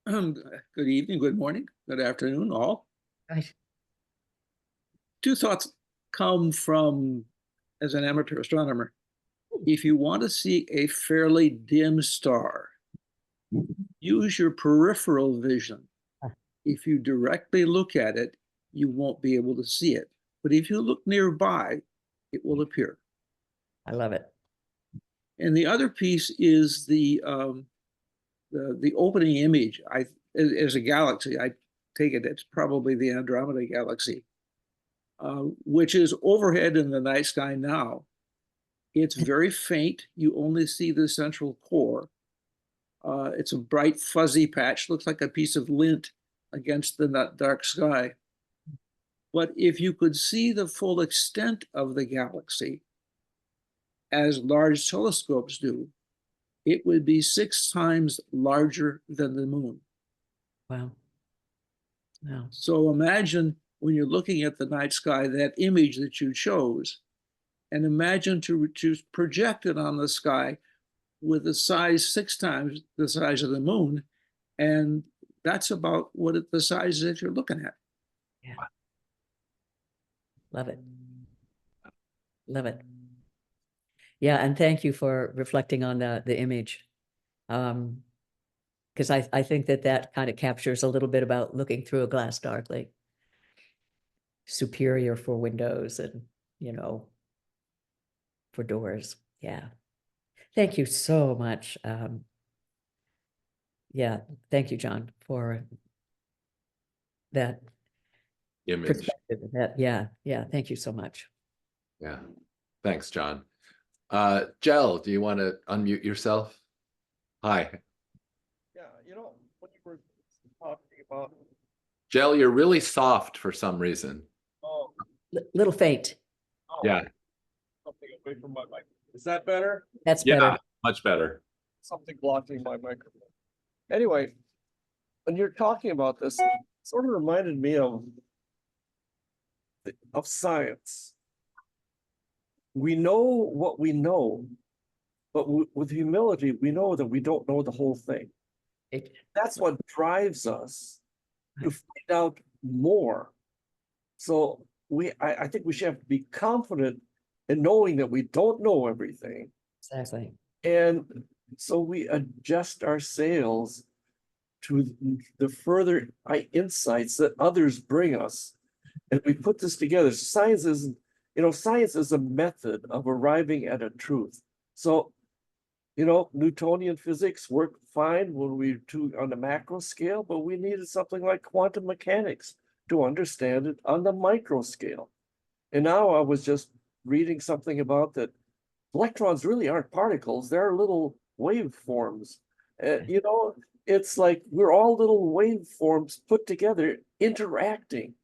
Good evening, good morning, good afternoon, all. Right. Two thoughts come from, as an amateur astronomer. If you want to see a fairly dim star, use your peripheral vision. If you directly look at it, you won't be able to see it. But if you look nearby, it will appear. I love it. And the other piece is the opening image. As a galaxy, I take it it's probably the Andromeda galaxy, which is overhead in the night sky now. It's very faint. You only see the central core. It's a bright fuzzy patch, looks like a piece of lint against the dark sky. But if you could see the full extent of the galaxy, as large telescopes do, it would be 6 times larger than the moon. Wow. Wow. So imagine when you're looking at the night sky, that image that you chose, and imagine to project it on the sky with a size 6 times the size of the moon. And that's about what the size that you're looking at. Yeah. Love it. Love it. Yeah, and thank you for reflecting on the image. Because I think that kind of captures a little bit about looking through a glass darkly. Superior for windows and, for doors. Yeah. Thank you so much. Yeah, thank you, John, for that Image. perspective. Yeah, thank you so much. Yeah. Thanks, John. Jel, do you want to unmute yourself? Hi. Yeah, when you were talking about, Jel, you're really soft for some reason. oh, Little faint. Yeah. something away from my mic. Is that better? That's Yeah, better. much better. Something blocking my microphone. Anyway, when you're talking about this, it sort of reminded me of science. We know what we know, but with humility, we know that we don't know the whole thing. That's what drives us to find out more. So I think we should have to be confident in knowing that we don't know everything. Exactly. And so we adjust our sails to the further insights that others bring us. And we put this together. Science is a method of arriving at a truth. So, Newtonian physics worked fine when we were on the macro scale, but we needed something like quantum mechanics to understand it on the micro scale. And now I was just reading something about that electrons really aren't particles, they're little waveforms. It's like we're all little waveforms put together interacting.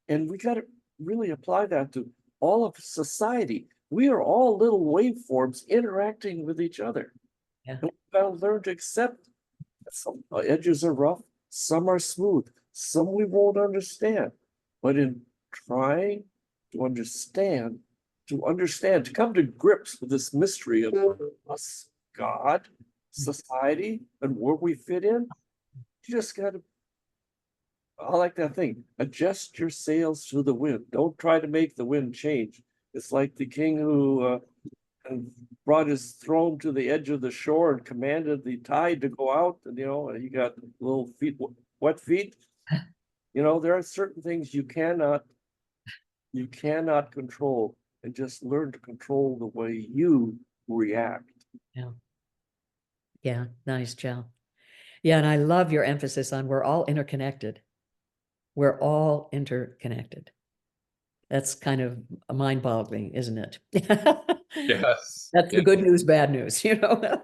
And we got to really apply that to all of society. We are all little waveforms interacting with each other. Yeah. And we've got to learn to accept that some edges are rough, some are smooth, some we won't understand. But in trying to understand, to come to grips with this mystery of us, God, society, and where we fit in, you just got to, I like that thing, adjust your sails to the wind. Don't try to make the wind change. It's like the king who brought his throne to the edge of the shore and commanded the tide to go out, and he got little feet, wet feet. There are certain things you cannot control, and just learn to control the way you react. Yeah, nice, Jill. Yeah, and I love your emphasis on we're all interconnected. We're all interconnected. That's kind of mind-boggling, isn't it? Yes. That's the good news, bad news, But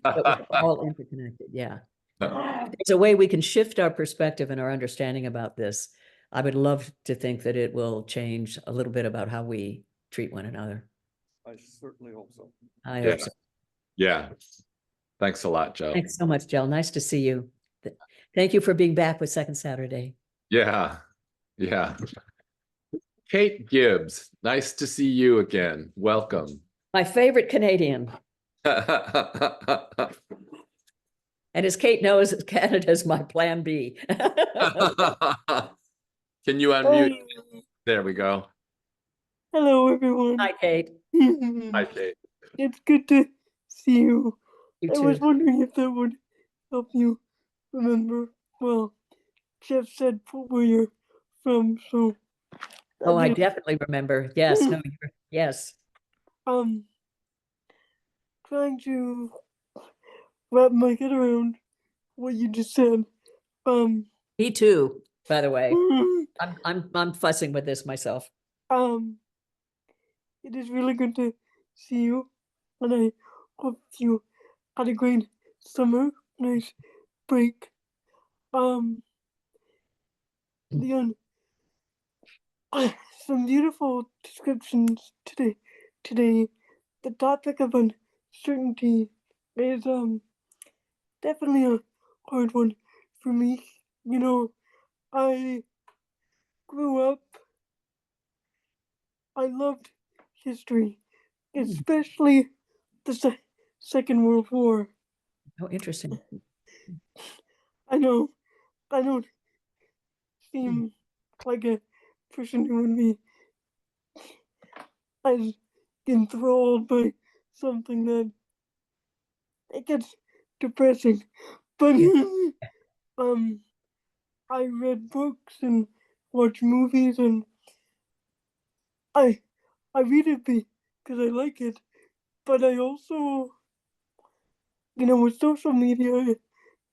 we're all interconnected, yeah. There's a way we can shift our perspective and our understanding about this. I would love to think that it will change a little bit about how we treat one another. I certainly hope so. I hope so. Yeah. Thanks a lot, Joe. Thanks so much, Jill. Nice to see you. Thank you for being back with Second Saturday. Yeah. Yeah. Kate Gibbs, nice to see you again. Welcome. My favorite Canadian. And as Kate knows, Canada's my plan B. Can you unmute? There we go. Hello, everyone. Hi, Kate. Hi, Kate. It's good to see you. You I was too. wondering if that would help you remember. Well, Jeff said where you're from, so. Oh, I just- definitely remember. Yes, no, yes. trying to wrap my head around what you just said. Me too, by the way. I'm fussing with this myself. It is really good to see you, and I hope you had a great summer, nice break. Leon, some beautiful descriptions today. The topic of uncertainty is definitely a hard one for me. You know, I grew up. I loved history, especially the Second World War. Oh, interesting. I know I don't seem like a person who would be as enthralled by something that it gets depressing. But I read books and watch movies, and I read it because I like it. But I also, with social media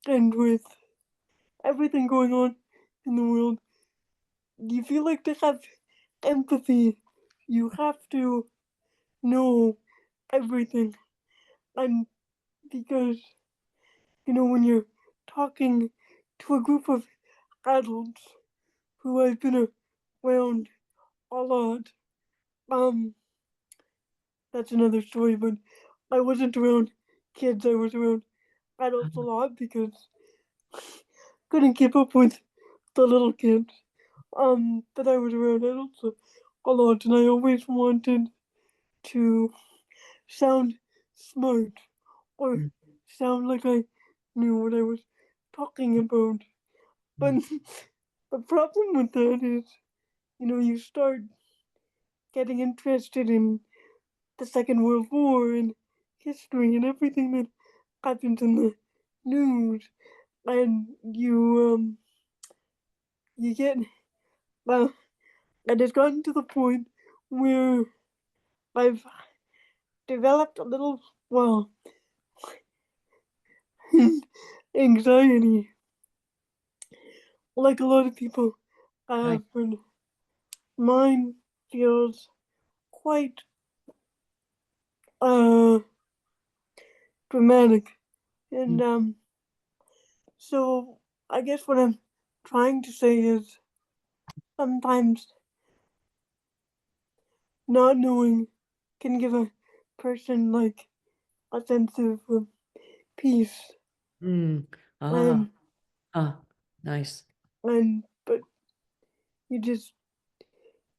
and with everything going on in the world, you feel like to have empathy, you have to know everything. And because, when you're talking to a group of adults who I've been around a lot, that's another story, but I wasn't around kids, I was around adults a lot because couldn't keep up with the little kids. But I was around adults a lot, and I always wanted to sound smart or sound like I knew what I was talking about. But the problem with that is, you start getting interested in the Second World War and history and everything that happens in the news, and you get well, and it's gotten to the point where I've developed a little anxiety, like a lot of people have, and mine feels quite dramatic, and so I guess what I'm trying to say is sometimes not knowing can give a person like a sense of peace. And Nice. But you just,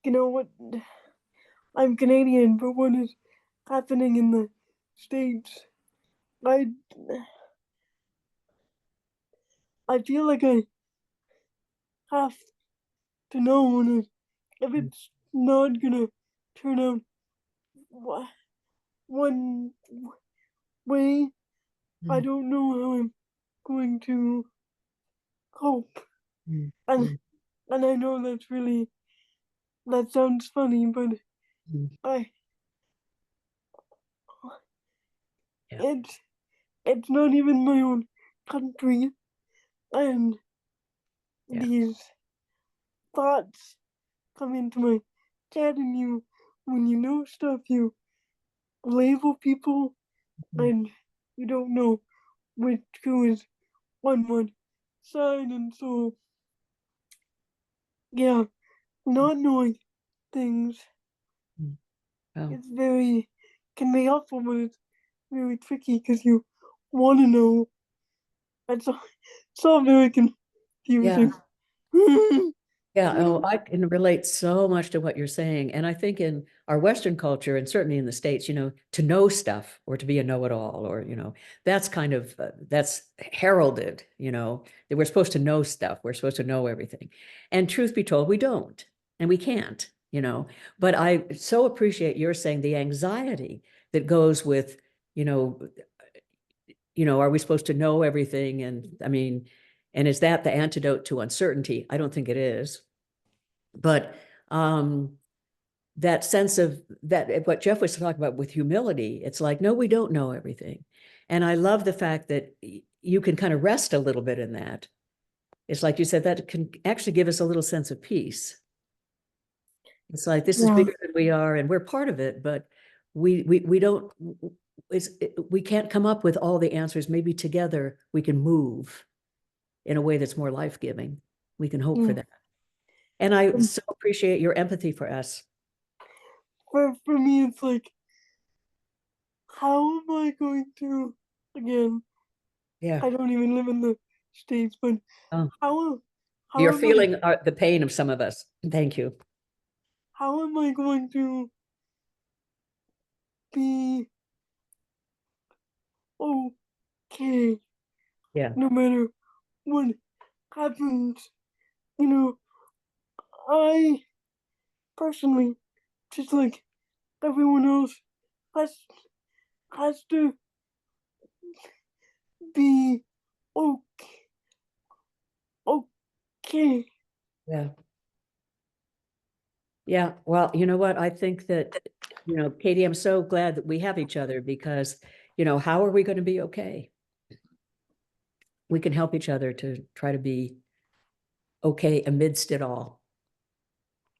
what, I'm Canadian, but what is happening in the States, I feel like I have to know, and if it's not gonna turn out one way, I don't know how I'm going to cope. And I know that sounds funny, but it's not even my own country, and these thoughts come into my head, and when you know stuff, you label people, and you don't know who is on what side, and so not knowing things it's can be helpful, but it's very tricky because you want to know. It's all very confusing. Yeah, I can relate so much to what you're saying. And I think in our Western culture, and certainly in the States, to know stuff or to be a know-it-all, or, that's kind of, that's heralded, that we're supposed to know stuff. We're supposed to know everything. And truth be told, we don't, and we can't, But I so appreciate your saying the anxiety that goes with, are we supposed to know everything? And I mean, and is that the antidote to uncertainty? I don't think it is. But that sense of that, what Jeff was talking about with humility, it's like, no, we don't know everything. And I love the fact that you can kind of rest a little bit in that. It's like you said, that can actually give us a little sense of peace. It's like, this is bigger than we are, and we're part of it, but we don't, we can't come up with all the answers. Maybe together we can move in a way that's more life-giving. We can hope for that. And I so appreciate your empathy for us. For me, it's like, how am I going to, again, Yeah. I don't even live in the States, but Oh. how You're am feeling the pain of some of us. Thank you. how am I going to be okay? Yeah. No matter what happens, you know, I personally, just like everyone else, has to be okay. Okay. Yeah. Yeah. Well, you know what? I think that, you know, Katie, I'm so glad that we have each other, because, you know, how are we going to be okay? We can help each other to try to be okay amidst it all.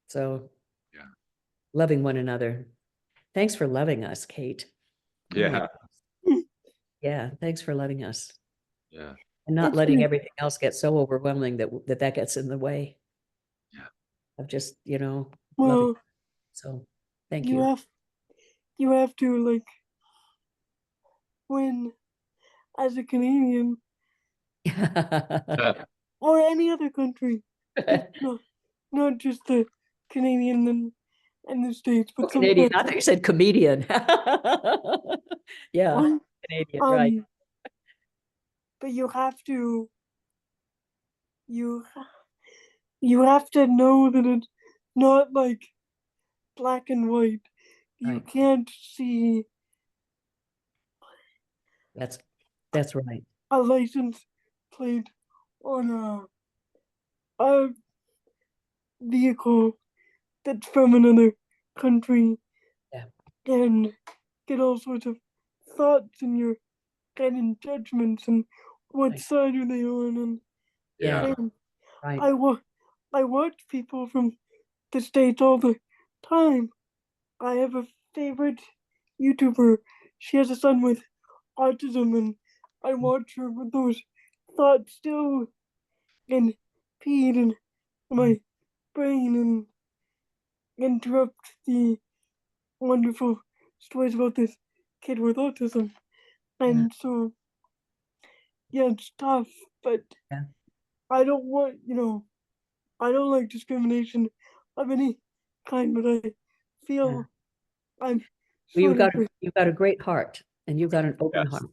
So, Yeah. loving one another. Thanks for loving us, Kate. Oh my- Yeah. yeah. Thanks for loving us. Yeah. And not It's letting been- everything else get so overwhelming that gets in the way. Yeah. Of just, you know, loving. Well, So thank you have to, like, when, as a Canadian or any other country, not just the Canadian and the States, but Canadian. I sometimes, thought you said comedian. Yeah, um, Canadian, right. but you have to, you have to know that it's not like black and white. You Right. can't see That's right. a license plate on a vehicle that's from another country. Yeah. And get all sorts of thoughts in your head and judgments and what Right. side are they on. And Yeah. and Right. I watch people from the States all the time. I have a favorite YouTuber. She has a son with autism, and I watch her with those thoughts still impede in my brain and interrupt the wonderful stories about this kid with autism. And so, yeah, it's tough, but Yeah. I don't want, I don't like discrimination of any kind, but I feel I'm Well, sort of, you've got a great heart, and you've got an open Yes. heart,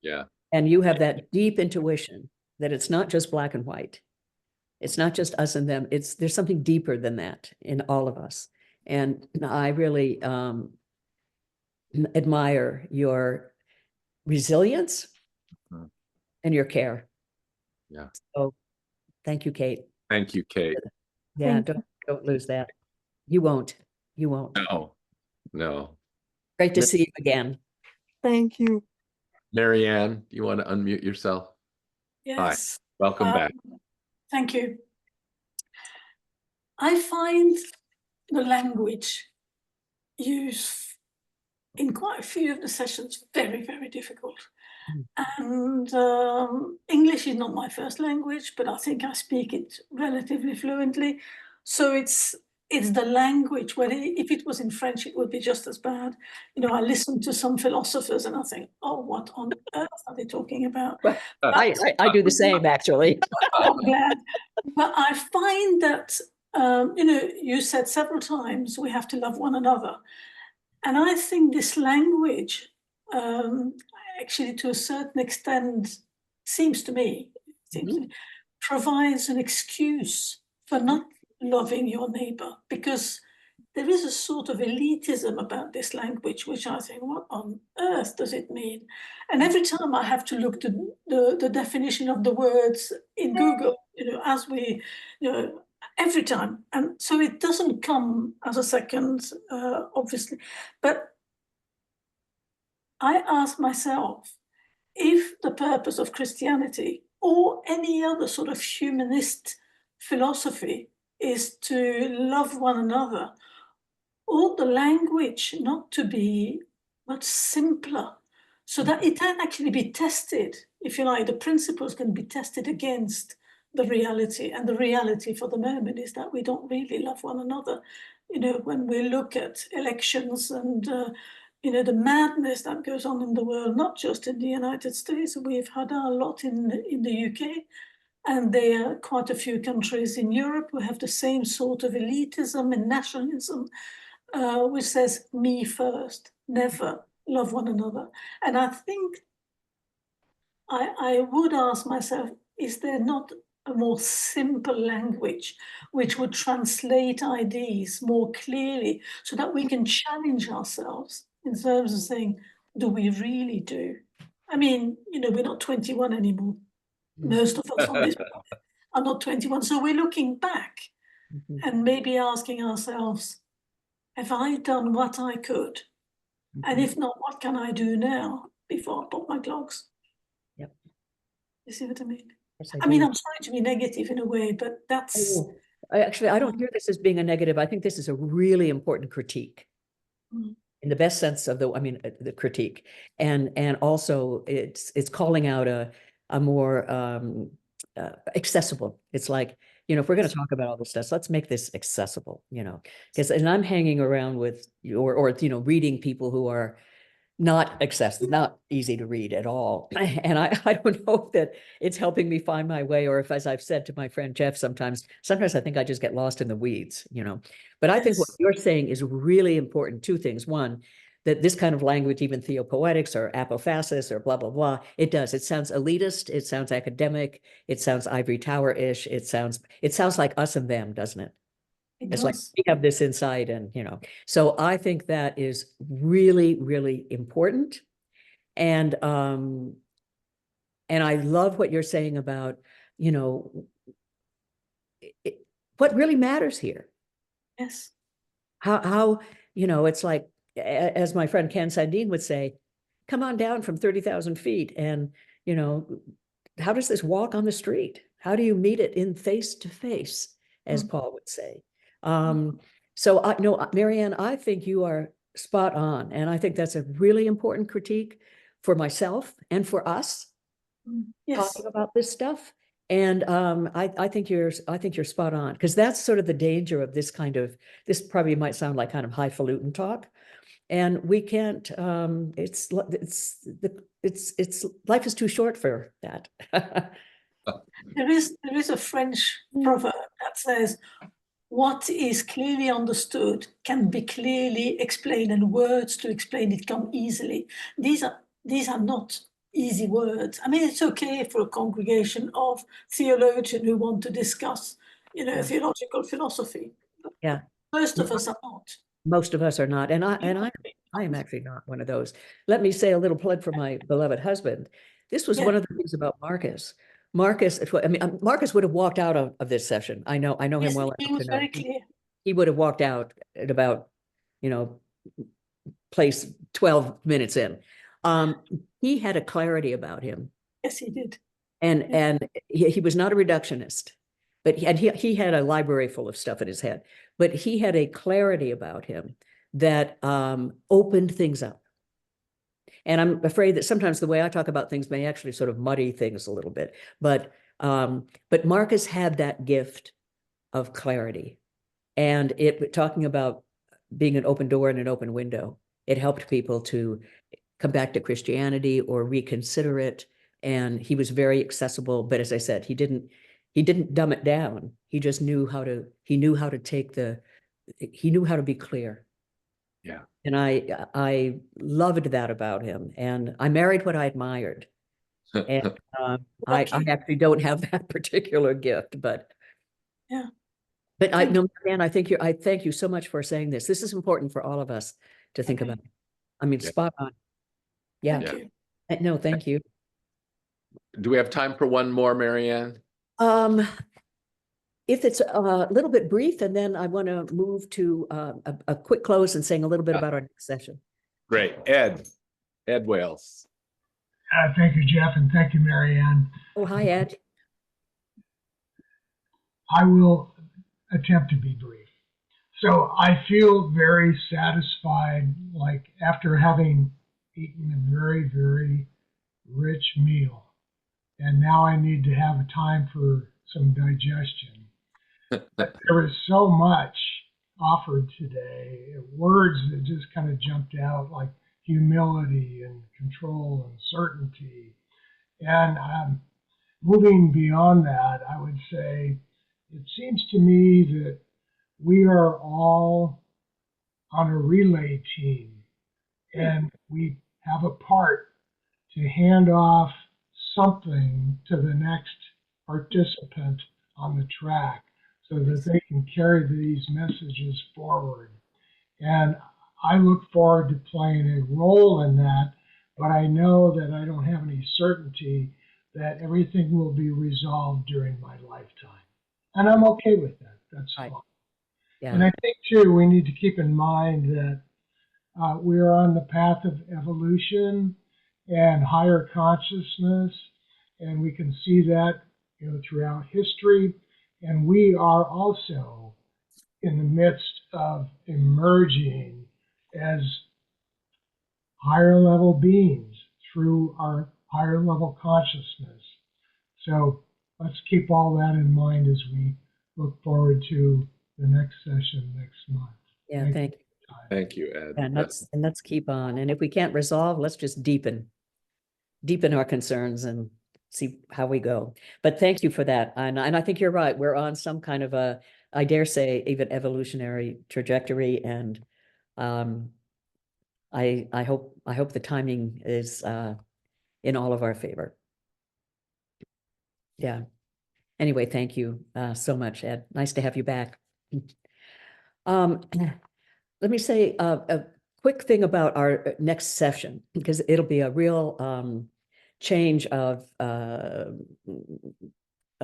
Yeah. and you have that deep intuition that it's not just black and white. It's not just us and them. There's something deeper than that in all of us. And I really admire your resilience Mhm. and your care. Yeah. So thank you, Kate. Thank you, Kate. Yeah, Thank don't lose that. You won't. You won't. No, no. Great to see you again. thank you. Marianne, you want to unmute yourself? Yes. Welcome back. Thank you. I find the language used in quite a few of the sessions very, very difficult. And English is not my first language, but I think I speak it relatively fluently. So it's the language where if it was in French, it would be just as bad. I listen to some philosophers and I think, oh, what on earth are they talking about? I do the same, actually. I'm glad. But I find that, you said several times we have to love one another. And I think this language, actually, to a certain extent, seems to me, provides an excuse for not loving your neighbor, because there is a sort of elitism about this language, which I think, what on earth does it mean? And every time I have to look the definition of the words in Google, as we, every time. And so it doesn't come as a second, obviously. But I ask myself, if the purpose of Christianity or any other sort of humanist philosophy is to love one another, ought the language not to be much simpler so that it can actually be tested, if you like, the principles can be tested against the reality. And the reality for the moment is that we don't really love one another. You know, when we look at elections and you know, the madness that goes on in the world, not just in the United States. We've had a lot in the UK, and there are quite a few countries in Europe who have the same sort of elitism and nationalism, which says me first, never love one another. And I think I would ask myself, is there not a more simple language which would translate ideas more clearly so that we can challenge ourselves in terms of saying, do we really do? I mean, you know, we're not 21 anymore. Most of us on this are not 21. So we're looking back and maybe asking ourselves, have I done what I could? And if not, what can I do now before I pop my clogs? Yep. You see what I mean? Yes, I mean, do. I'm sorry to be negative in a way, but that's... Oh, I don't hear this as being a negative. I think this is a really important critique. In the best sense of the critique, and also it's calling out a more accessible. It's like, you know, if we're going to talk about all this stuff, let's make this accessible, you know, because, and I'm hanging around with, or you know, reading people who are not accessible, not easy to read at all. And I don't know that it's helping me find my way, or if, as I've said to my friend Jeff, sometimes I think I just get lost in the weeds, you know. But I think what you're saying is really important. Two things. One, that this kind of language, even theopoetics or apophasis or blah, blah, blah, it sounds elitist, it sounds academic, it sounds ivory tower-ish, it sounds like us and them, doesn't it? It's like we have this insight, and you know, so I think that is really, really important. And I love what you're saying about, you know, what really matters here. Yes. How, you know, it's like, as my friend Ken Sandine would say, come on down from 30,000 feet. And, you know, how does this walk on the street? How do you meet it in face to face, as Paul would say? So no, Marianne, I think you are spot on. And I think that's a really important critique for myself and for us talking about this stuff. And I think you're spot on, because that's sort of the danger of this kind of, this probably might sound like kind of highfalutin talk. And we can't, it's life is too short for that. There is a French proverb that says, what is clearly understood can be clearly explained, and words to explain it come easily. These are not easy words. I mean, it's okay for a congregation of theologians who want to discuss, you know, theological philosophy. Yeah. Most of us are not. Most of us are not. And I am actually not one of those. Let me say a little plug for my beloved husband. This was one of the things about Marcus. Marcus would have walked out of this session. I know him well. He was very clear. He would have walked out at about, you know, place 12 minutes in. He had a clarity about him. Yes, he did. And he was not a reductionist, but he had a library full of stuff in his head, but he had a clarity about him that opened things up. And I'm afraid that sometimes the way I talk about things may actually sort of muddy things a little bit, but Marcus had that gift of clarity, and talking about being an open door and an open window, it helped people to come back to Christianity or reconsider it. And he was very accessible, but as I said, he didn't dumb it down. He just knew how to be clear. Yeah. And I loved that about him. And I married what I admired. And I actually don't have that particular gift, but yeah. But Marianne, I thank you so much for saying this. This is important for all of us to think about. I mean, spot on. Yeah. Thank you. No, thank you. Do we have time for one more, Marianne? if it's a little bit brief, and then I want to move to a quick close and saying a little bit about our next session. Great. Ed Wales. Thank you, Jeff, and thank you, Marianne. Oh, hi, Ed. I will attempt to be brief. So I feel very satisfied, like after having eaten a very, very rich meal, and now I need to have a time for some digestion. But there was so much offered today, words that just kind of jumped out, like humility and control and certainty. And moving beyond that, I would say it seems to me that we are all on a relay team, and we have a part to hand off something to the next participant on the track so that they can carry these messages forward. And I look forward to playing a role in that, but I know that I don't have any certainty that everything will be resolved during my lifetime. And I'm okay with that. That's Right. fine. Yeah. And I think, too, we need to keep in mind that we are on the path of evolution and higher consciousness, and we can see that, throughout history. And we are also in the midst of emerging as higher level beings through our higher level consciousness. So let's keep all that in mind as we look forward to the next session next month. Yeah, thank you. Thank you, Ed. And let's keep on. And if we can't resolve, let's just deepen our concerns and see how we go. But thank you for that. And I think you're right. We're on some kind of a, I dare say, even evolutionary trajectory. And I hope the timing is in all of our favor. Yeah. Anyway, thank you so much, Ed. Nice to have you back. Let me say a quick thing about our next session, because it'll be a real change of a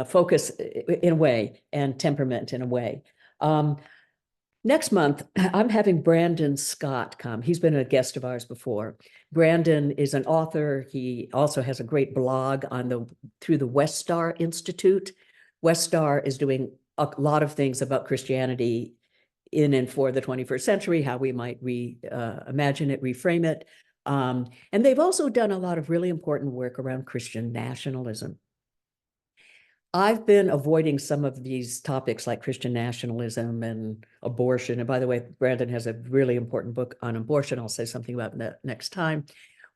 focus in a way and temperament in a way. Next month, I'm having Brandon Scott come. He's been a guest of ours before. Brandon is an author. He also has a great blog through the West Star Institute. West Star is doing a lot of things about Christianity in and for the 21st century, how we might imagine it, reframe it. And they've also done a lot of really important work around Christian nationalism. I've been avoiding some of these topics like Christian nationalism and abortion. And by the way, Brandon has a really important book on abortion. I'll say something about that next time.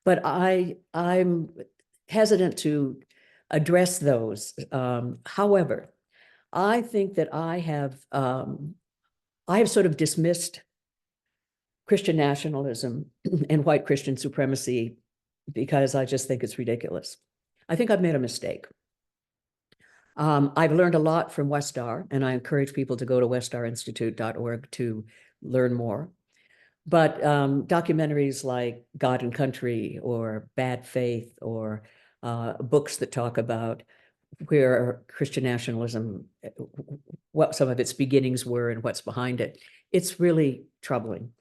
But I'm hesitant to address those. However, I think that I have sort of dismissed Christian nationalism and white Christian supremacy because I just think it's ridiculous. I think I've made a mistake. I've learned a lot from West Star, and I encourage people to go to weststarinstitute.org to learn more. But documentaries like God and Country or Bad Faith or books that talk about where Christian nationalism, what some of its beginnings were and what's behind it, it's really troubling.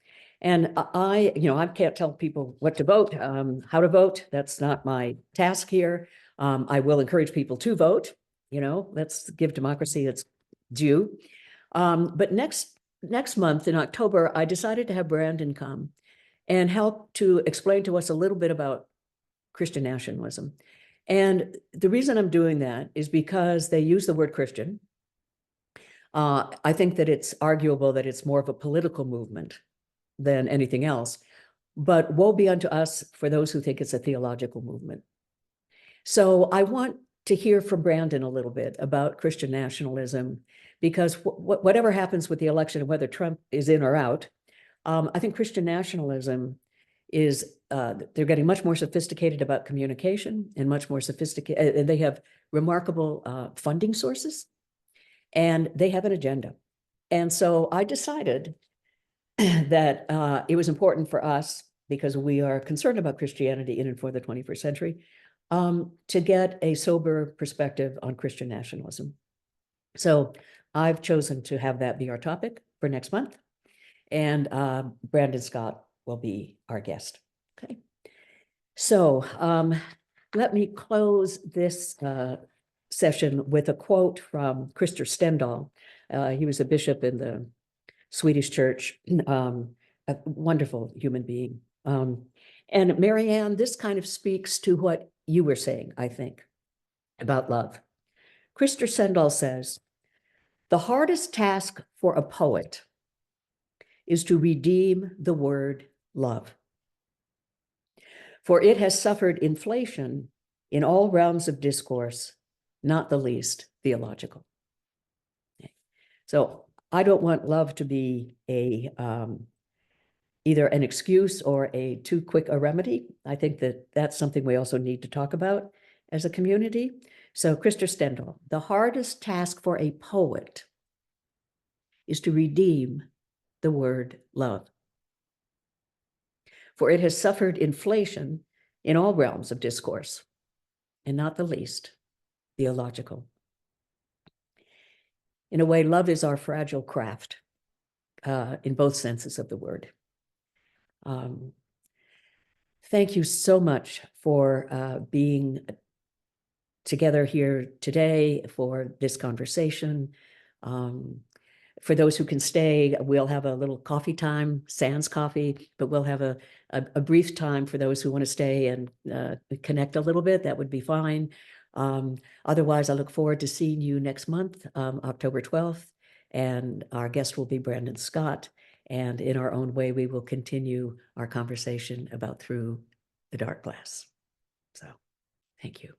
And I can't tell people what to vote, how to vote. That's not my task here. I will encourage people to vote. Let's give democracy its due. But next month in October, I decided to have Brandon come and help to explain to us a little bit about Christian nationalism. And the reason I'm doing that is because they use the word Christian. I think that it's arguable that it's more of a political movement than anything else, but woe be unto us for those who think it's a theological movement. So I want to hear from Brandon a little bit about Christian nationalism, because whatever happens with the election and whether Trump is in or out, I think Christian nationalism is, they're getting much more sophisticated about communication and much more sophisticated, and they have remarkable funding sources, and they have an agenda. And so I decided that it was important for us, because we are concerned about Christianity in and for the 21st century, to get a sober perspective on Christian nationalism. So I've chosen to have that be our topic for next month. And Brandon Scott will be our guest. Okay. So let me close this session with a quote from Christer Stendahl. He was a bishop in the Swedish church, a wonderful human being. And Marianne, this kind of speaks to what you were saying, I think, about love. Christer Stendahl says, the hardest task for a poet is to redeem the word love. For it has suffered inflation in all realms of discourse, not the least theological. So I don't want love to be a either an excuse or a too quick a remedy. I think that that's something we also need to talk about as a community. So Christer Stendahl, the hardest task for a poet is to redeem the word love. For it has suffered inflation in all realms of discourse, and not the least theological. In a way, love is our fragile craft in both senses of the word. Thank you so much for being together here today for this conversation. For those who can stay, we'll have a little coffee time, sans coffee, but we'll have a brief time for those who want to stay and connect a little bit. That would be fine. Otherwise, I look forward to seeing you next month, October 12th, and our guest will be Brandon Scott. And in our own way, we will continue our conversation about Through the Dark Glass. So, thank you.